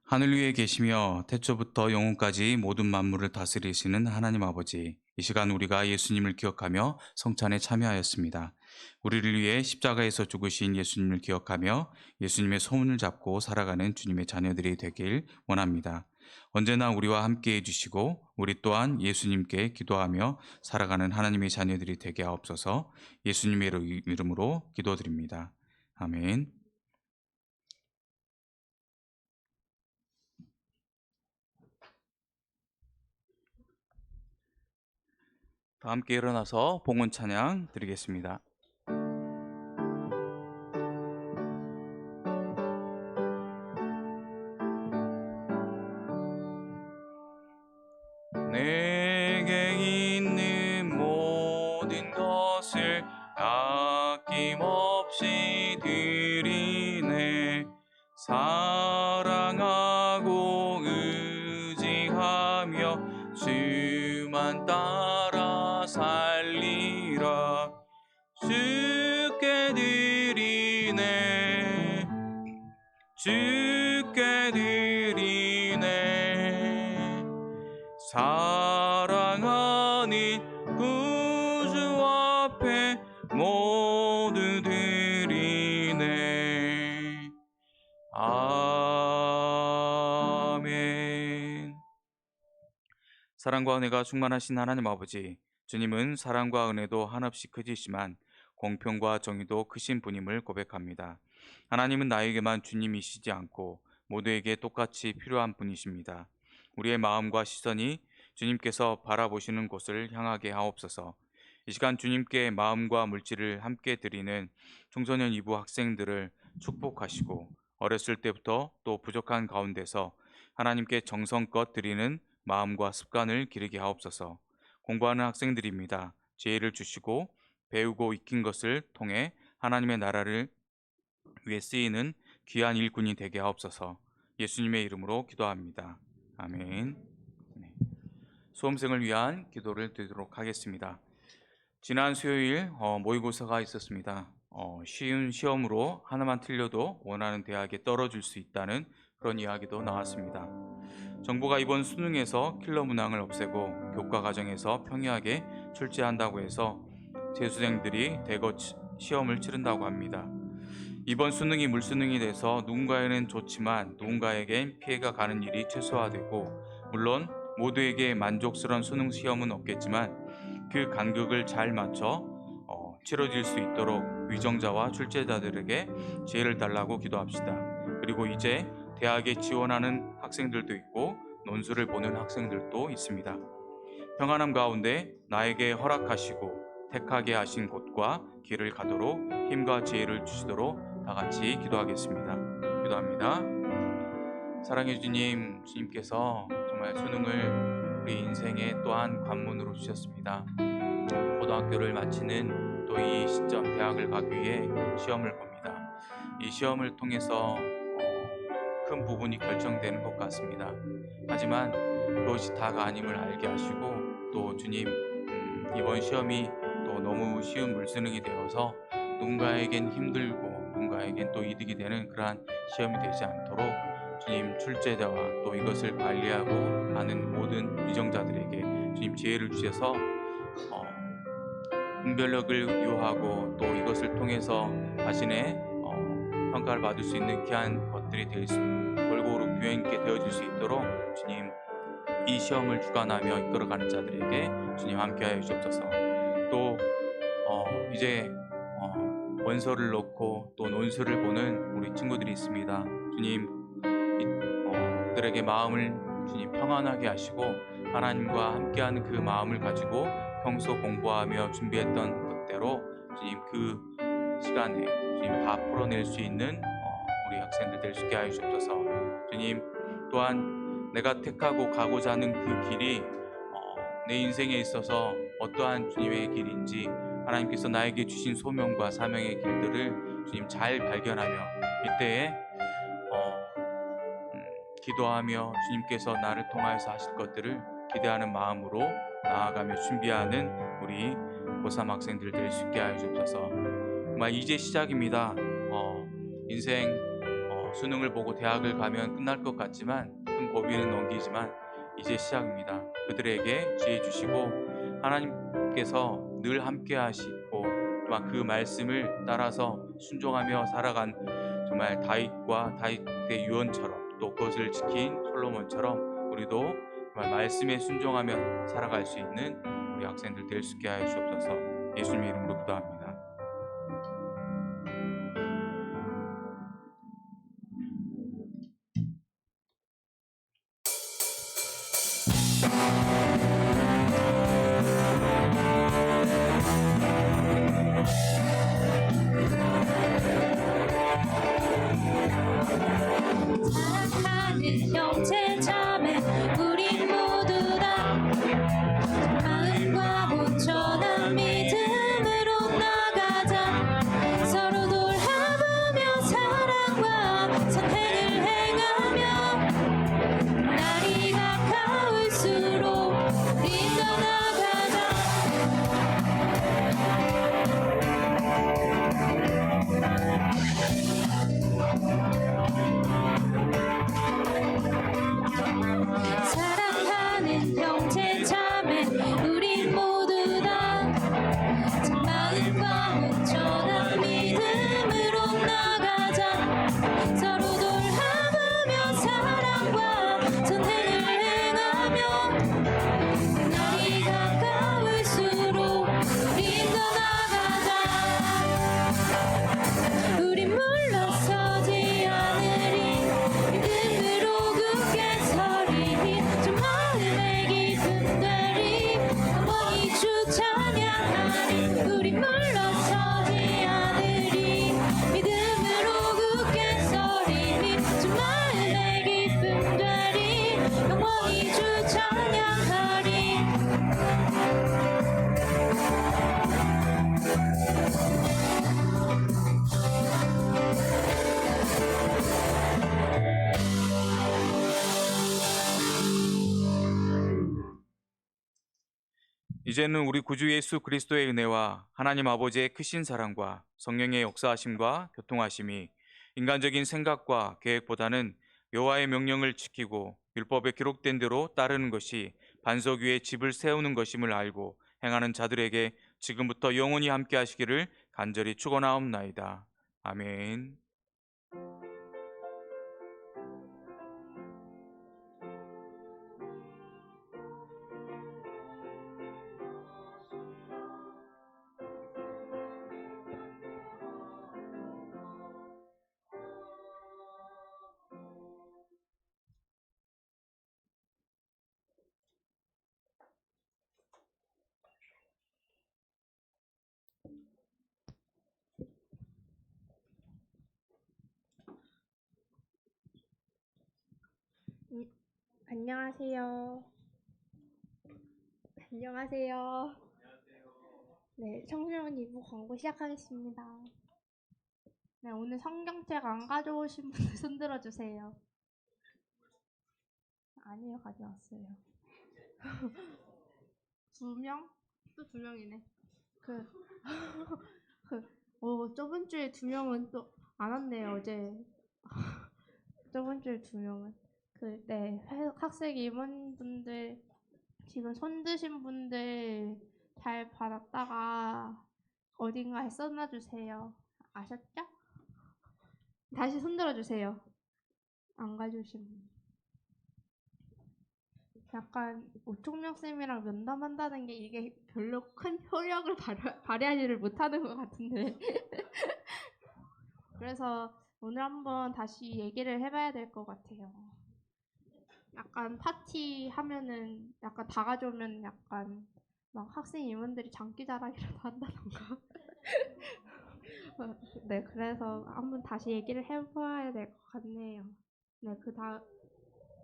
하늘 위에 계시며 태초부터 영혼까지 모든 만물을 다스리시는 하나님 아버지, 이 시간 우리가 예수님을 기억하며 성찬에 참여하였습니다. 우리를 위해 십자가에서 죽으신 예수님을 기억하며 예수님의 소문을 잡고 살아가는 주님의 자녀들이 되길 원합니다. 언제나 우리와 함께 해주시고 우리 또한 예수님께 기도하며 살아가는 하나님의 자녀들이 되게 하옵소서. 예수님의 이름으로 기도드립니다. 아멘. 다 함께 일어나서 봉헌 찬양 드리겠습니다. 내게 있는 모든 것을 아낌없이 드리네. 사랑하고 의지하며 주만 따라 살리라. 주께 드리네, 주께 드리네. 사랑하는 구주 앞에 모두 드리네. 아멘. 사랑과 은혜가 충만하신 하나님 아버지, 주님은 사랑과 은혜도 한없이 크시지만 공평과 정의도 크신 분임을 고백합니다. 하나님은 나에게만 주님이시지 않고 모두에게 똑같이 필요한 분이십니다. 우리의 마음과 시선이 주님께서 바라보시는 곳을 향하게 하옵소서. 이 시간 주님께 마음과 물질을 함께 드리는 청소년 2부 학생들을 축복하시고 어렸을 때부터 또 부족한 가운데서 하나님께 정성껏 드리는 마음과 습관을 기르게 하옵소서. 공부하는 학생들입니다. 지혜를 주시고 배우고 익힌 것을 통해 하나님의 나라를 위해 쓰이는 귀한 일꾼이 되게 하옵소서. 예수님의 이름으로 기도합니다. 아멘. 수험생을 위한 기도를 드리도록 하겠습니다. 지난 수요일 모의고사가 있었습니다. 쉬운 시험으로 하나만 틀려도 원하는 대학에 떨어질 수 있다는 그런 이야기도 나왔습니다. 정부가 이번 수능에서 킬러 문항을 없애고 교과 과정에서 평이하게 출제한다고 해서 재수생들이 대거 시험을 치른다고 합니다. 이번 수능이 물수능이 돼서 누군가에는 좋지만 누군가에겐 피해가 가는 일이 최소화되고, 물론 모두에게 만족스러운 수능 시험은 없겠지만 그 간극을 잘 맞춰 치러질 수 있도록 위정자와 출제자들에게 지혜를 달라고 기도합시다. 그리고 이제 대학에 지원하는 학생들도 있고 논술을 보는 학생들도 있습니다. 평안함 가운데 나에게 허락하시고 택하게 하신 곳과 길을 가도록 힘과 지혜를 주시도록 다 같이 기도하겠습니다. 기도합니다. 사랑해 주님, 주님께서 정말 수능을 우리 인생의 또한 관문으로 주셨습니다. 고등학교를 마치는 또 이 시점 대학을 가기 위해 시험을 봅니다. 이 시험을 통해서 큰 부분이 결정되는 것 같습니다. 하지만 그것이 다가 아님을 알게 하시고 또 주님, 이번 시험이 또 너무 쉬운 물수능이 되어서 누군가에겐 힘들고 누군가에겐 또 이득이 되는 그러한 시험이 되지 않도록 주님, 출제자와 또 이것을 관리하고 하는 모든 위정자들에게 주님 지혜를 주셔서 분별력을 유하고 또 이것을 통해서 자신의 평가를 받을 수 있는 귀한 것들이 될 수, 골고루 교회 있게 되어질 수 있도록 주님, 이 시험을 주관하며 이끌어가는 자들에게 주님 함께하여 주옵소서. 또 이제 원서를 놓고 또 논술을 보는 우리 친구들이 있습니다. 주님, 그들에게 마음을 주님 평안하게 하시고 하나님과 함께하는 그 마음을 가지고 평소 공부하며 준비했던 것대로 주님 그 시간에 주님 다 풀어낼 수 있는 우리 학생들 될 수 있게 하여 주옵소서. 주님, 또한 내가 택하고 가고자 하는 그 길이 내 인생에 있어서 어떠한 주님의 길인지 하나님께서 나에게 주신 소명과 사명의 길들을 주님 잘 발견하며 이때에 기도하며 주님께서 나를 통하여서 하실 것들을 기대하는 마음으로 나아가며 준비하는 우리 고3 학생들 될 수 있게 하여 주옵소서. 정말 이제 시작입니다. 인생 수능을 보고 대학을 가면 끝날 것 같지만 큰 고비는 넘기지만 이제 시작입니다. 그들에게 지혜 주시고 하나님께서 늘 함께 하시고 또한 그 말씀을 따라서 순종하며 살아간 정말 다윗과 다윗의 유언처럼 또 그것을 지킨 솔로몬처럼 우리도 정말 말씀에 순종하며 살아갈 수 있는 우리 학생들 될 수 있게 하여 주옵소서. 예수님의 이름으로 기도합니다. 사랑하는 형제 자매 우리 모두 다 마음과 온전한 믿음으로 나가자. 서로 돌아보며 사랑과 선행을 행하며 날이 가까울수록 우리 더 나가자. 사랑하는 형제 자매 우리 모두 다 마음과 온전한 믿음으로 나가자. 서로 돌아보며 사랑과 선행을 행하며 날이 가까울수록 우리 더 나가자. 우리 물러서지 않으리 믿음으로 굳게 서리니 주 마음의 깊은 되리 영원히 주 찬양하리. 우리 물러서지 않으리 믿음으로 굳게 서리니 주 마음의 깊은 되리 영원히 주 찬양하리. 이제는 우리 구주 예수 그리스도의 은혜와 하나님 아버지의 크신 사랑과 성령의 역사하심과 교통하심이 인간적인 생각과 계획보다는 여호와의 명령을 지키고 율법에 기록된 대로 따르는 것이 반석 위에 집을 세우는 것임을 알고 행하는 자들에게 지금부터 영원히 함께 하시기를 간절히 축원하옵나이다. 아멘. 안녕하세요. 안녕하세요. 네, 청소년 2부 광고 시작하겠습니다. 네, 오늘 성경책 안 가져오신 분들 손 들어주세요. 아니요, 가져왔어요. 2명? 또 2명이네. 저번 주에 2명은 또 안 왔네요, 어제. 저번 주에 2명은. 학생 임원분들, 지금 손 드신 분들 잘 받았다가 어딘가에 써놔주세요. 아셨죠? 다시 손 들어주세요. 안 가져오신 분. 약간 오총명쌤이랑 면담한다는 게 이게 별로 큰 효력을 발휘하지를 못하는 것 같은데. 그래서 오늘 한번 다시 얘기를 해봐야 될 것 같아요. 약간 파티 하면은 약간 다 가져오면 약간 막 학생 임원들이 장기자랑이라도 한다던가. 네, 그래서 한번 다시 얘기를 해봐야 될 것 같네요. 네,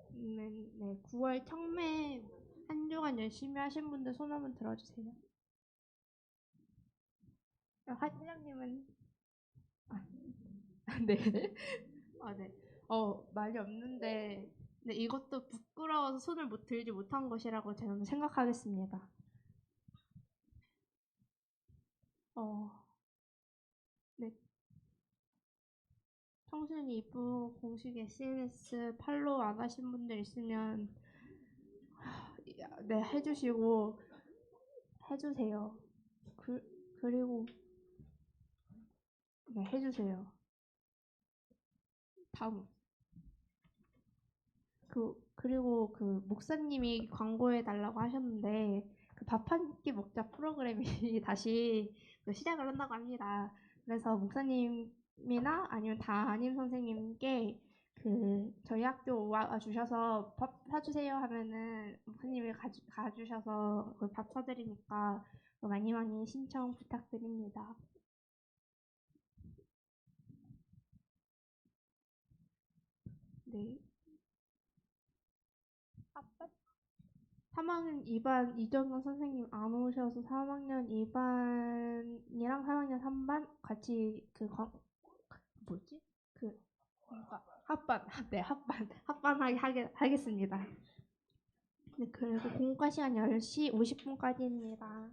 네, 9월 청매 한 주간 열심히 하신 분들 손 한번 들어주세요. 사장님은 네. 네. 말이 없는데, 네, 이것도 부끄러워서 손을 들지 못한 것이라고 저는 생각하겠습니다. 네. 청순 2부 공식 SNS 팔로우 안 하신 분들 있으면 네, 해주시고 해주세요. 그리고 네, 해주세요. 다음. 그리고 그 목사님이 광고해 달라고 하셨는데 그 밥 한 끼 먹자 프로그램이 다시 시작을 한다고 합니다. 그래서 목사님이나 아니면 담임 선생님께 저희 학교 와 주셔서 밥 사주세요 하면은 목사님이 가주셔서 그 밥 사드리니까 많이 많이 신청 부탁드립니다. 네. 3학년 2반 이정현 선생님 안 오셔서 3학년 2반이랑 3학년 3반 같이 뭐지? 합반. 네, 합반 하겠습니다. 네, 그리고 공과 시간 10시 50분까지입니다.